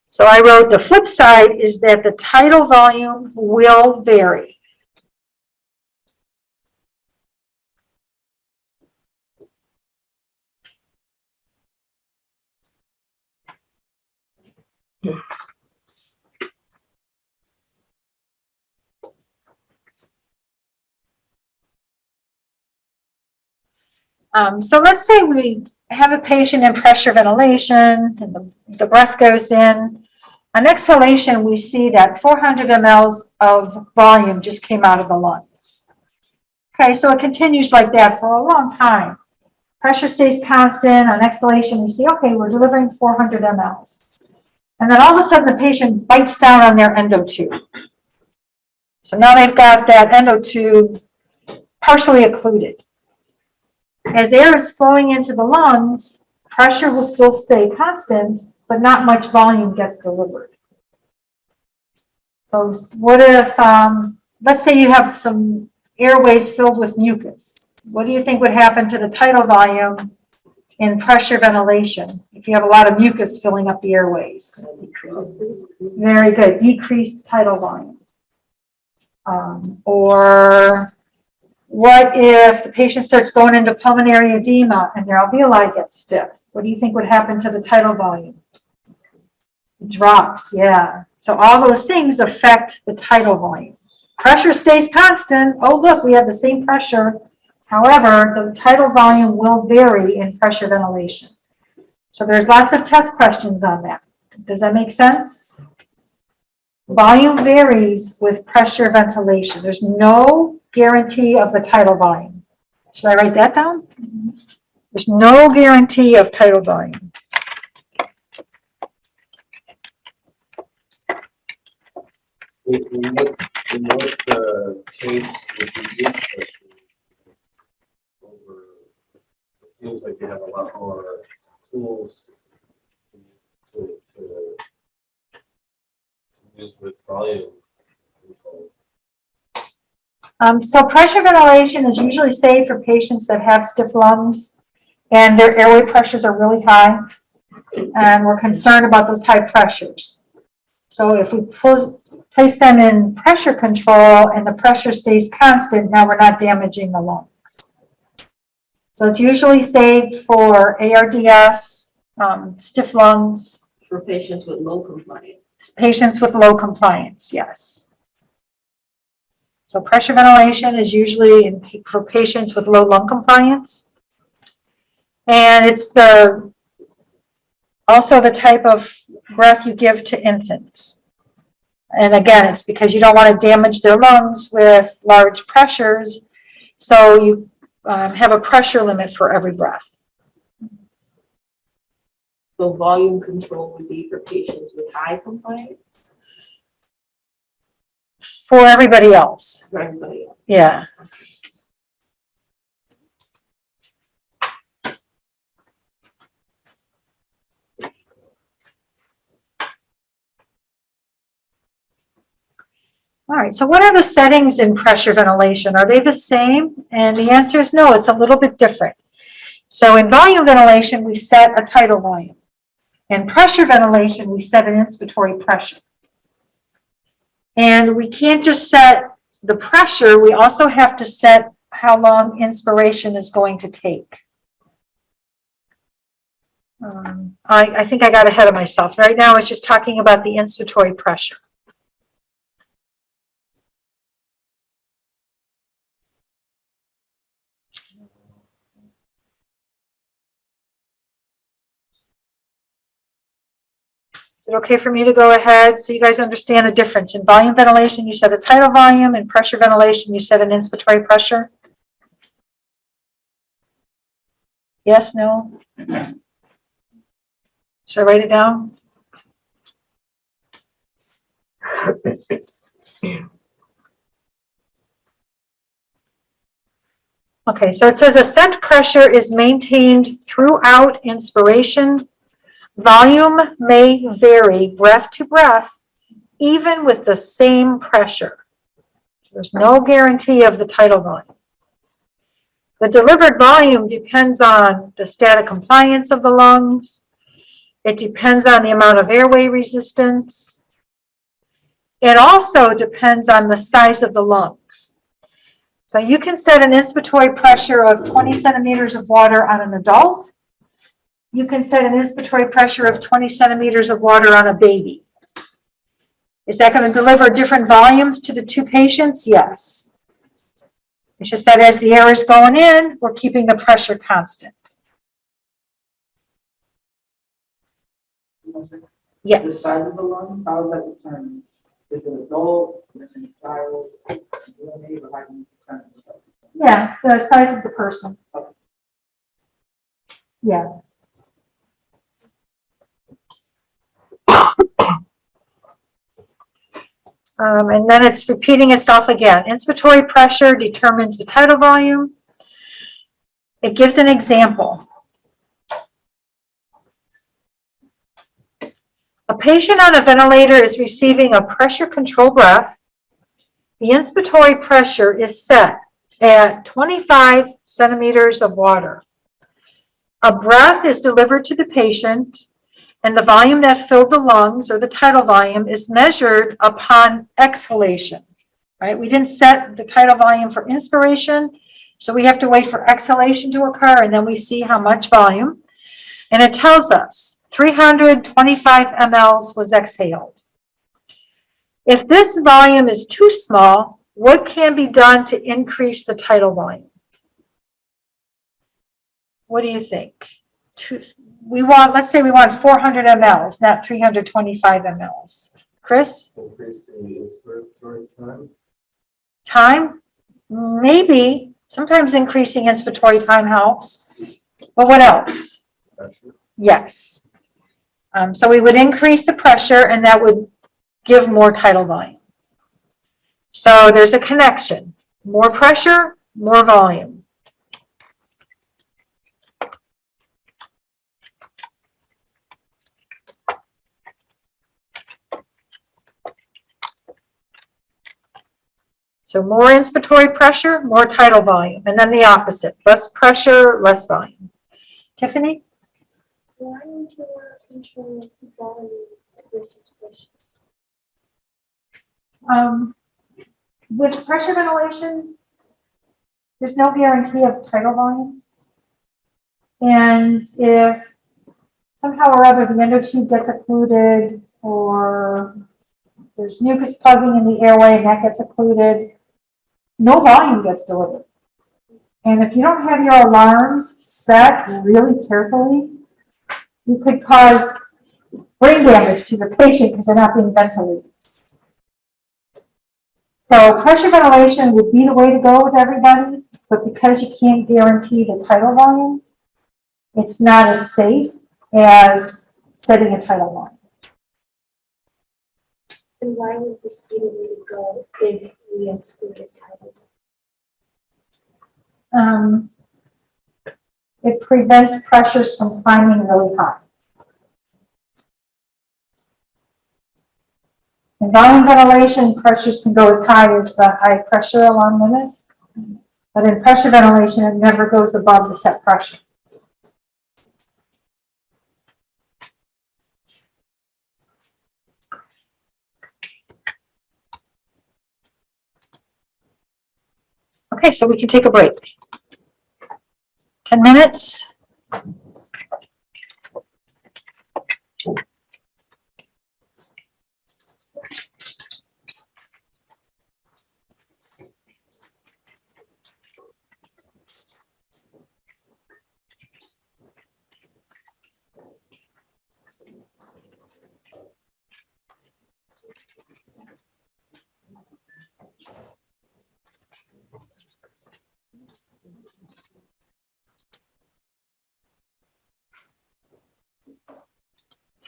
So I wrote the flip side is that the tidal volume will vary. So let's say we have a patient in pressure ventilation and the breath goes in. On exhalation, we see that 400 mLs of volume just came out of the lungs. Okay, so it continues like that for a long time. Pressure stays constant. On exhalation, we see, okay, we're delivering 400 mLs. And then all of a sudden, the patient bites down on their endotube. So now they've got that endotube partially occluded. As air is flowing into the lungs, pressure will still stay constant, but not much volume gets delivered. So what if, let's say you have some airways filled with mucus. What do you think would happen to the tidal volume in pressure ventilation if you have a lot of mucus filling up the airways? Very good, decreased tidal volume. Or what if the patient starts going into pulmonary edema and their alveoli get stiff? What do you think would happen to the tidal volume? It drops, yeah. So all those things affect the tidal volume. Pressure stays constant. Oh, look, we have the same pressure. However, the tidal volume will vary in pressure ventilation. So there's lots of test questions on that. Does that make sense? Volume varies with pressure ventilation. There's no guarantee of the tidal volume. Should I write that down? There's no guarantee of tidal volume. In what case would you use pressure? It seems like you have a lot more tools to use with volume control. So pressure ventilation is usually safe for patients that have stiff lungs and their airway pressures are really high, and we're concerned about those high pressures. So if we place them in pressure control and the pressure stays constant, now we're not damaging the lungs. So it's usually safe for ARDS, stiff lungs. For patients with low compliance. Patients with low compliance, yes. So pressure ventilation is usually for patients with low lung compliance. And it's also the type of breath you give to infants. And again, it's because you don't want to damage their lungs with large pressures. So you have a pressure limit for every breath. So volume control would be for patients with high compliance? For everybody else. For everybody else. Yeah. All right, so what are the settings in pressure ventilation? Are they the same? And the answer is no, it's a little bit different. So in volume ventilation, we set a tidal volume. In pressure ventilation, we set an inspiratory pressure. And we can't just set the pressure, we also have to set how long inspiration is going to take. I think I got ahead of myself. Right now, it's just talking about the inspiratory pressure. Is it okay for me to go ahead so you guys understand the difference? In volume ventilation, you said a tidal volume. In pressure ventilation, you said an inspiratory pressure. Yes, no? Should I write it down? Okay, so it says a set pressure is maintained throughout inspiration. Volume may vary breath to breath, even with the same pressure. There's no guarantee of the tidal volume. The delivered volume depends on the static compliance of the lungs. It depends on the amount of airway resistance. It also depends on the size of the lungs. So you can set an inspiratory pressure of 20 centimeters of water on an adult. You can set an inspiratory pressure of 20 centimeters of water on a baby. Is that going to deliver different volumes to the two patients? Yes. It's just that as the air is going in, we're keeping the pressure constant. The Yes. size of the lung, how is that determined? Is it adult, is it a child, neonate, or how do you determine the size? Yeah, the size of the person. Yeah. And then it's repeating itself again. Inspiratory pressure determines the tidal volume. It gives an example. A patient on a ventilator is receiving a pressure control breath. The inspiratory pressure is set at 25 centimeters of water. A breath is delivered to the patient, and the volume that filled the lungs, or the tidal volume, is measured upon exhalation, right? We didn't set the tidal volume for inspiration, so we have to wait for exhalation to occur, and then we see how much volume. And it tells us 325 mLs was exhaled. If this volume is too small, what can be done to increase the tidal volume? What do you think? Let's say we want 400 mLs, not 325 mLs. Chris? Increasing the inspiratory time. Time? Maybe. Sometimes increasing inspiratory time helps. But what else? Pressure. Yes. So we would increase the pressure, and that would give more tidal volume. So there's a connection. More pressure, more volume. So more inspiratory pressure, more tidal volume, and then the opposite, less pressure, less volume. Tiffany? Why would you want to control volume versus pressure? With pressure ventilation, there's no guarantee of tidal volume. And if somehow or other the endotube gets occluded, or there's mucus plugging in the airway and that gets occluded, no volume gets delivered. And if you don't have your alarms set really carefully, you could cause brain damage to the patient because they're not being ventilated. So pressure ventilation would be the way to go with everybody, but because you can't guarantee the tidal volume, it's not as safe as setting a tidal volume. And why would this be the way to go if we excluded tidal? It prevents pressures from climbing really high. In volume ventilation, pressures can go as high as the high pressure alarm limit, but in pressure ventilation, it never goes above the set pressure. Okay, so we can take a break. 10 minutes.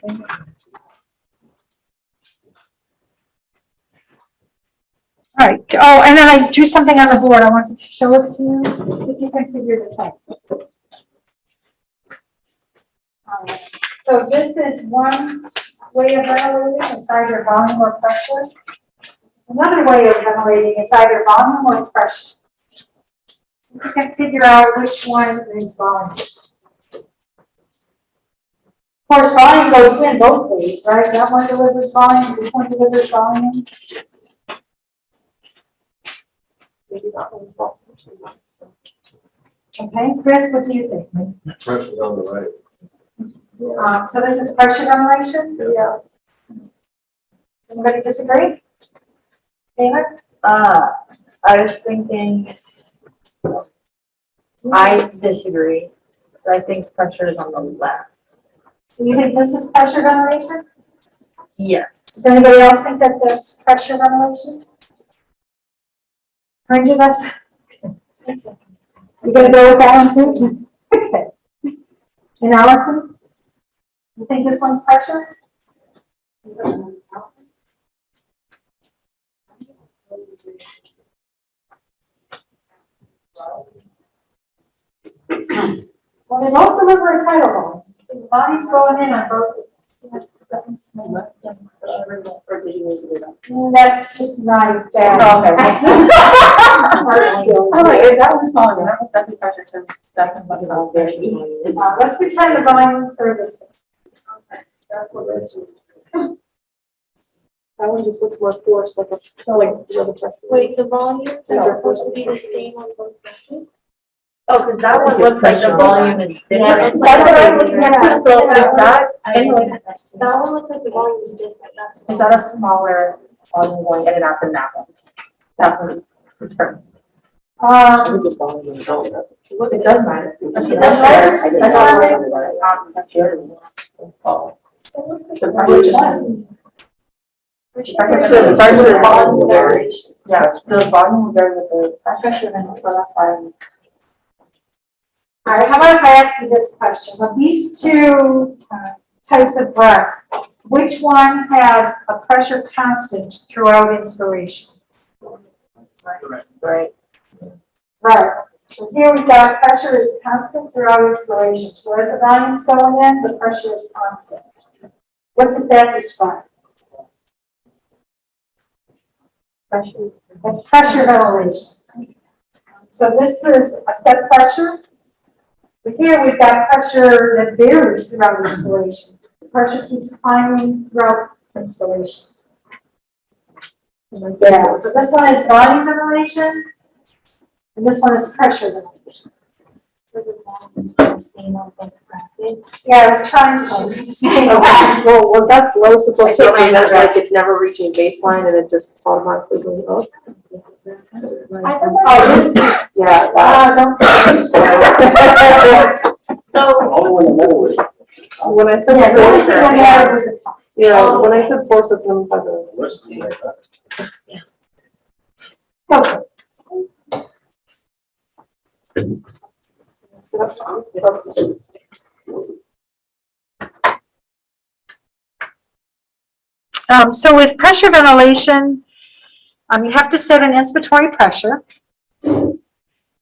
All right, oh, and then I drew something on the board, I wanted to show it to you, see if you can figure this out. So this is one way of ventilating, it's either volume or pressure. Another way of ventilating is either volume or pressure. You can figure out which one is volume. Of course, volume goes in both ways, right? That one delivers volume, this one delivers volume. Okay, Chris, what do you think? Pressure's on the right. So this is pressure ventilation? Yeah. Does anybody disagree? Taylor? I was thinking, I disagree. So I think pressure is on the left. Do you think this is pressure ventilation? Yes. Does anybody else think that that's pressure ventilation? Range of us? You gonna go with that one too? Okay. And Allison? You think this one's pressure? Well, they both deliver a tidal volume. So the volume's going in on both. That's just not bad. That was small, that was second pressure to second, but not very. Let's pretend the volumes are the same. That one just looks more forced, like a, so like the other pressure. Wait, the volumes are supposed to be the same on both pressures? Oh, because that one looks like the volume is different. that's That's what I'm looking at too, so is that, That one looks like the volume is different, that's. Is that a smaller volume going in and out than that one? That one is from. Um, It does matter. That's right. So what's the? which one? The volume varies. Yeah, the volume will vary with the pressure, and so that's why. All right, how about if I ask you this question? Of these two types of breaths, which one has a pressure constant throughout inspiration? right. Right. So here we've got pressure is constant throughout inspiration. So as the volume's going in, the pressure is constant. What does that describe? Pressure. That's pressure ventilation. So this is a set pressure. But here we've got pressure that varies throughout inspiration. The pressure keeps climbing throughout inspiration. Yeah, so this one is volume ventilation, and this one is pressure ventilation. Yeah, I was trying to show you the same. Well, was that flow supposed to mean that like it's never reaching baseline and it just automatically goes up? I thought Oh, this, Yeah. don't. So, When I said Yeah, the only thing I force, added was the top. yeah, when I said force, it's going by the. Let's do like that. Okay. So with pressure ventilation, you have to set an inspiratory pressure,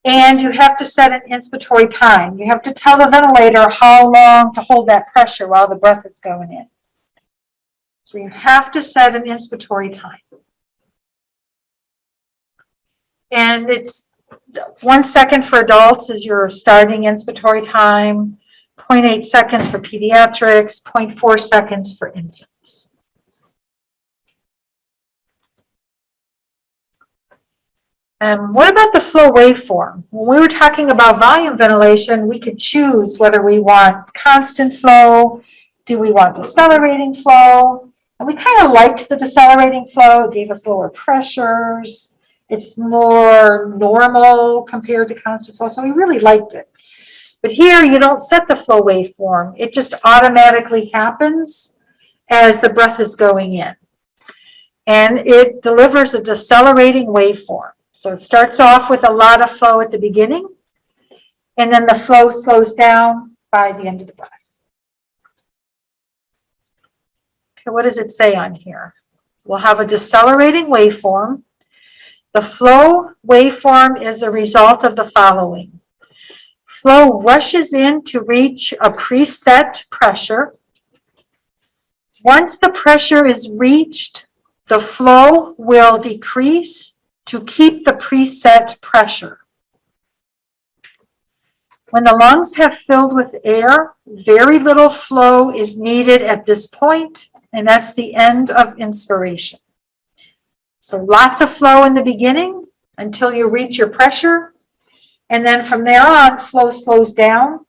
and you have to set an inspiratory time. You have to tell the ventilator how long to hold that pressure while the breath is going in. So you have to set an inspiratory time. And it's 1 second for adults is your starting inspiratory time, 0.8 seconds for pediatrics, 0.4 seconds for infants. What about the flow waveform? When we were talking about volume ventilation, we could choose whether we want constant flow, do we want decelerating flow? And we kind of liked the decelerating flow, it gave us lower pressures. It's more normal compared to constant flow, so we really liked it. But here you don't set the flow waveform, it just automatically happens as the breath is going in. And it delivers a decelerating waveform. So it starts off with a lot of flow at the beginning, and then the flow slows down by the end of the breath. Okay, what does it say on here? We'll have a decelerating waveform. The flow waveform is a result of the following. Flow rushes in to reach a preset pressure. Once the pressure is reached, the flow will decrease to keep the preset pressure. When the lungs have filled with air, very little flow is needed at this point, and that's the end of inspiration. So lots of flow in the beginning until you reach your pressure, and then from there on, flow slows down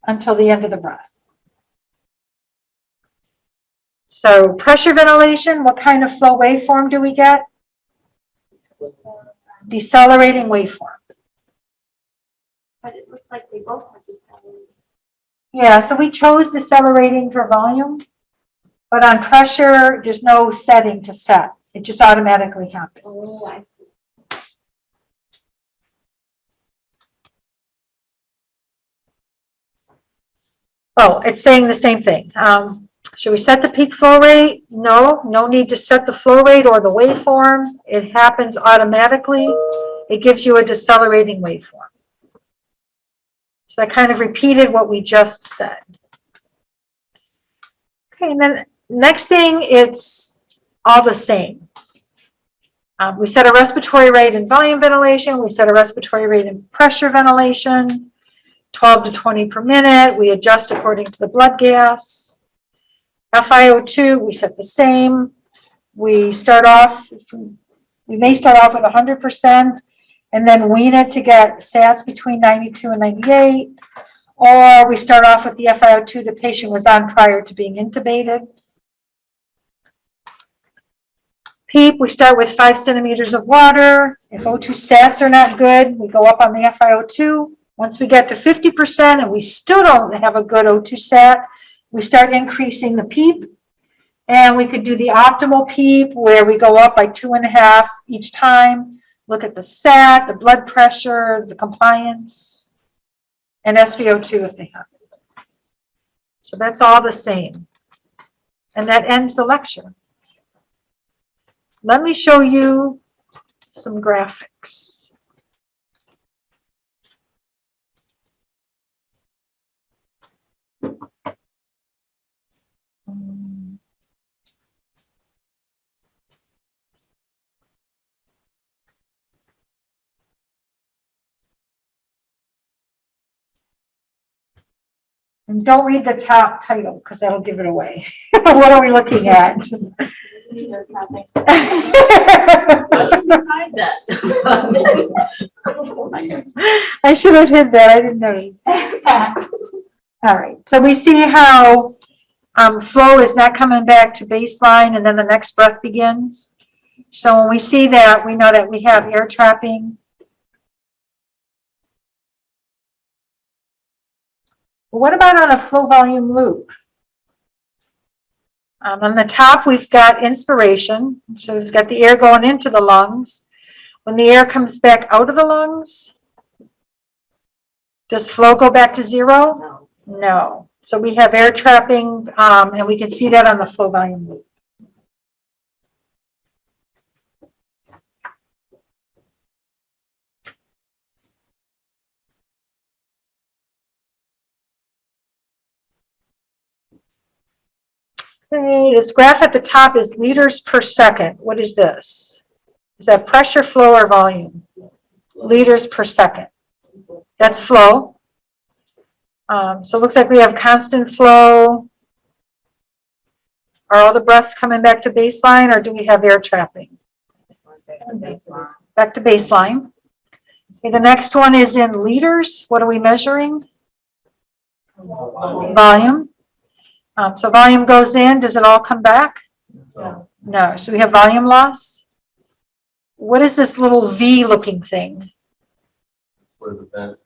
until the end of the breath. So pressure ventilation, what kind of flow waveform do we get? Decelerating waveform. But it looks like they both have decelerating. Yeah, so we chose decelerating for volume, but on pressure, there's no setting to set. It just automatically happens. Oh, I see. Oh, it's saying the same thing. Should we set the peak flow rate? No, no need to set the flow rate or the waveform. It happens automatically. It gives you a decelerating waveform. So that kind of repeated what we just said. Okay, and then next thing, it's all the same. We set a respiratory rate in volume ventilation. We set a respiratory rate in pressure ventilation, 12 to 20 per minute. We adjust according to the blood gas. FiO2, we set the same. We may start off with 100% and then wean it to get sats between 92 and 98. Or we start off with the FiO2 the patient was on prior to being intubated. PEEP, we start with 5 centimeters of water. If O2 sats are not good, we go up on the FiO2. Once we get to 50% and we still don't have a good O2 sat, we start increasing the PEEP. And we could do the optimal PEEP where we go up by 2.5 each time. Look at the sat, the blood pressure, the compliance, and SVO2 if they have it. So that's all the same. And that ends the lecture. Let me show you some graphics. And don't read the top title because that'll give it away. What are we looking at? I should have hid that. I didn't notice. All right. So we see how flow is not coming back to baseline and then the next breath begins. So when we see that, we know that we have air trapping. What about on a flow volume loop? On the top, we've got inspiration. So we've got the air going into the lungs. When the air comes back out of the lungs, does flow go back to zero? No. So we have air trapping, and we can see that on the flow volume loop. Okay, this graph at the top is liters per second. What is this? Is that pressure, flow, or volume? Liters per second. That's flow. So it looks like we have constant flow. Are all the breaths coming back to baseline, or do we have air trapping? Back to baseline. Okay, the next one is in liters. What are we measuring? Volume. So volume goes in. Does it all come back? No. So we have volume loss. What is this little V looking thing? Where the vent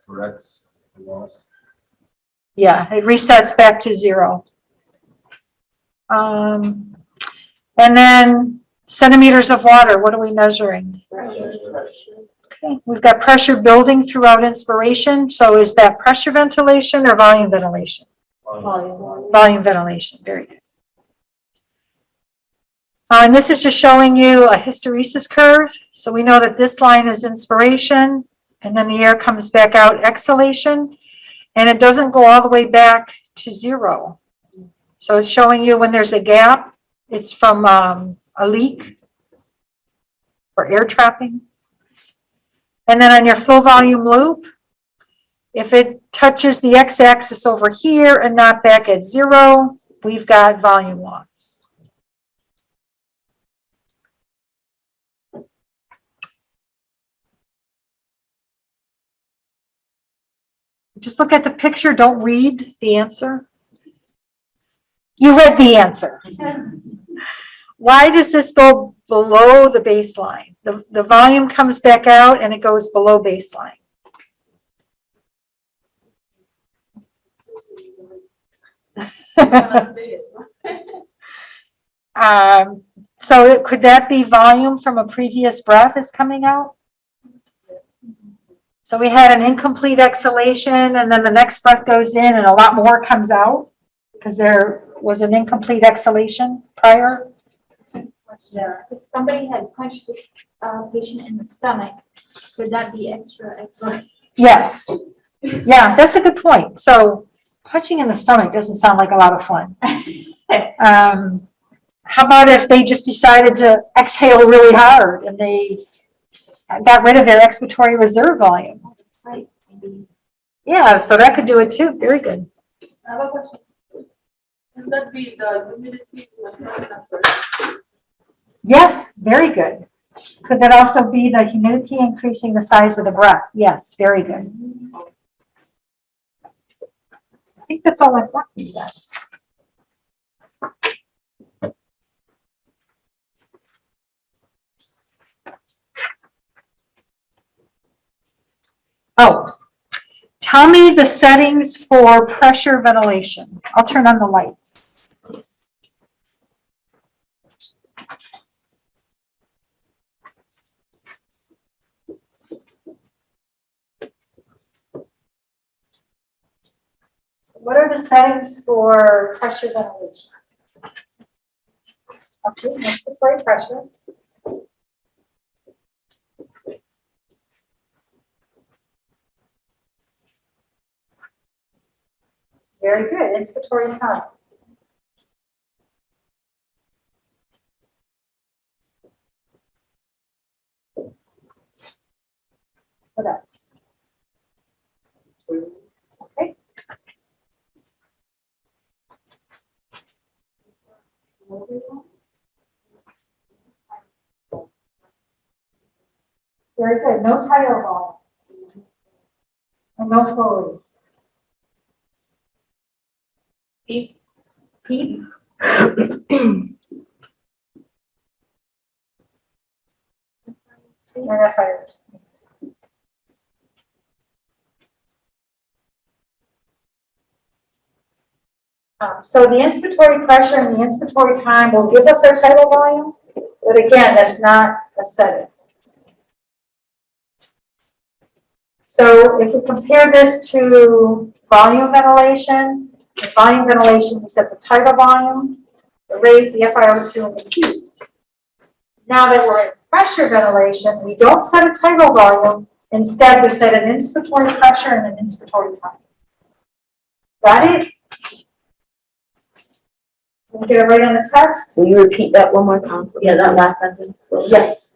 corrects the loss. Yeah, it resets back to zero. And then centimeters of water, what are we measuring? Okay, we've got pressure building throughout inspiration. So is that pressure ventilation or volume ventilation? Volume ventilation, very good. And this is just showing you a hysteresis curve. So we know that this line is inspiration, and then the air comes back out exhalation, and it doesn't go all the way back to 0. So it's showing you when there's a gap, it's from a leak or air trapping. And then on your flow volume loop, if it touches the x-axis over here and not back at 0, we've got volume loss. Just look at the picture, don't read the answer. You read the answer. Why does this go below the baseline? The volume comes back out and it goes below baseline. So could that be volume from a previous breath is coming out? So we had an incomplete exhalation, and then the next breath goes in and a lot more comes out because there was an incomplete exhalation prior. Yes, if somebody had punched this patient in the stomach, could that be extra excellent? Yes. Yeah, that's a good point. So punching in the stomach doesn't sound like a lot of fun. How about if they just decided to exhale really hard and they got rid of their expiratory reserve volume? Right, maybe. Yeah, so that could do it too. Very good. I have a question. Can that be the humidity was not transferred? Yes, very good. Could that also be the humidity increasing the size of the breath? Yes, very good. I think that's all I've got for you guys. Oh, tell me the settings for pressure ventilation. I'll turn on the lights. So what are the settings for pressure ventilation? Okay, respiratory pressure. Very good. Inspiratory time. What else? Okay. Very good. No tidal volume. And no flow rate. Peep. Peep. And that fires. So the inspiratory pressure and the inspiratory time will give us our tidal volume, but again, that's not a setting. So if we compare this to volume ventilation, in volume ventilation, we set the tidal volume, the rate, the FiO2, and the Q. Now that we're in pressure ventilation, we don't set a tidal volume. Instead, we set an inspiratory pressure and an inspiratory time. Got it? Can we get it right on the test? Will you repeat that one more time? Yeah, that last sentence. Yes.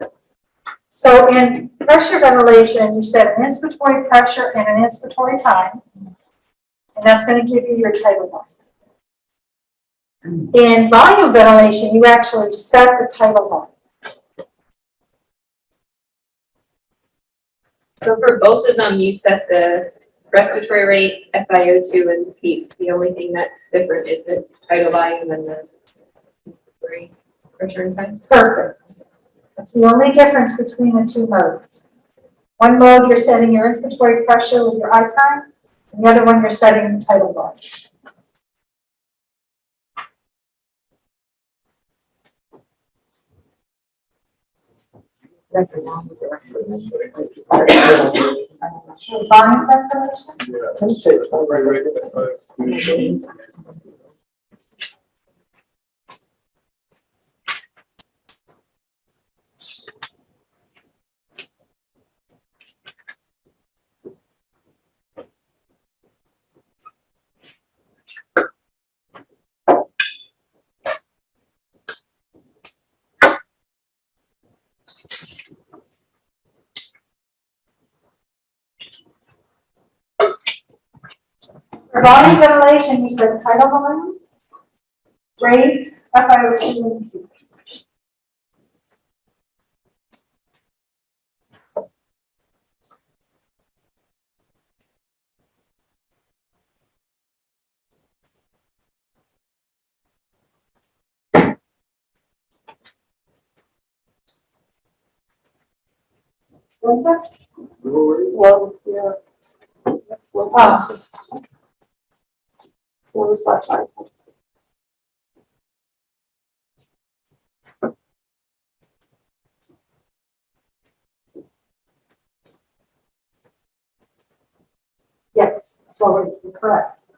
So in pressure ventilation, you set an inspiratory pressure and an inspiratory time, and that's going to give you your tidal volume. In volume ventilation, you actually set the tidal volume. So for both of them, you set the respiratory rate, FiO2, and PEEP. The only thing that's different is the tidal volume and the respiratory pressure and time. Perfect. That's the only difference between the two modes. One mode, you're setting your inspiratory pressure with your I time, and the other one, you're setting the tidal volume. That's along with the rest of them. Volume ventilation? For volume ventilation, you said tidal volume, rate, FiO2, and peak. What's that? Well, yeah. That's what- Oh. 4/5. Yes, forward, correct.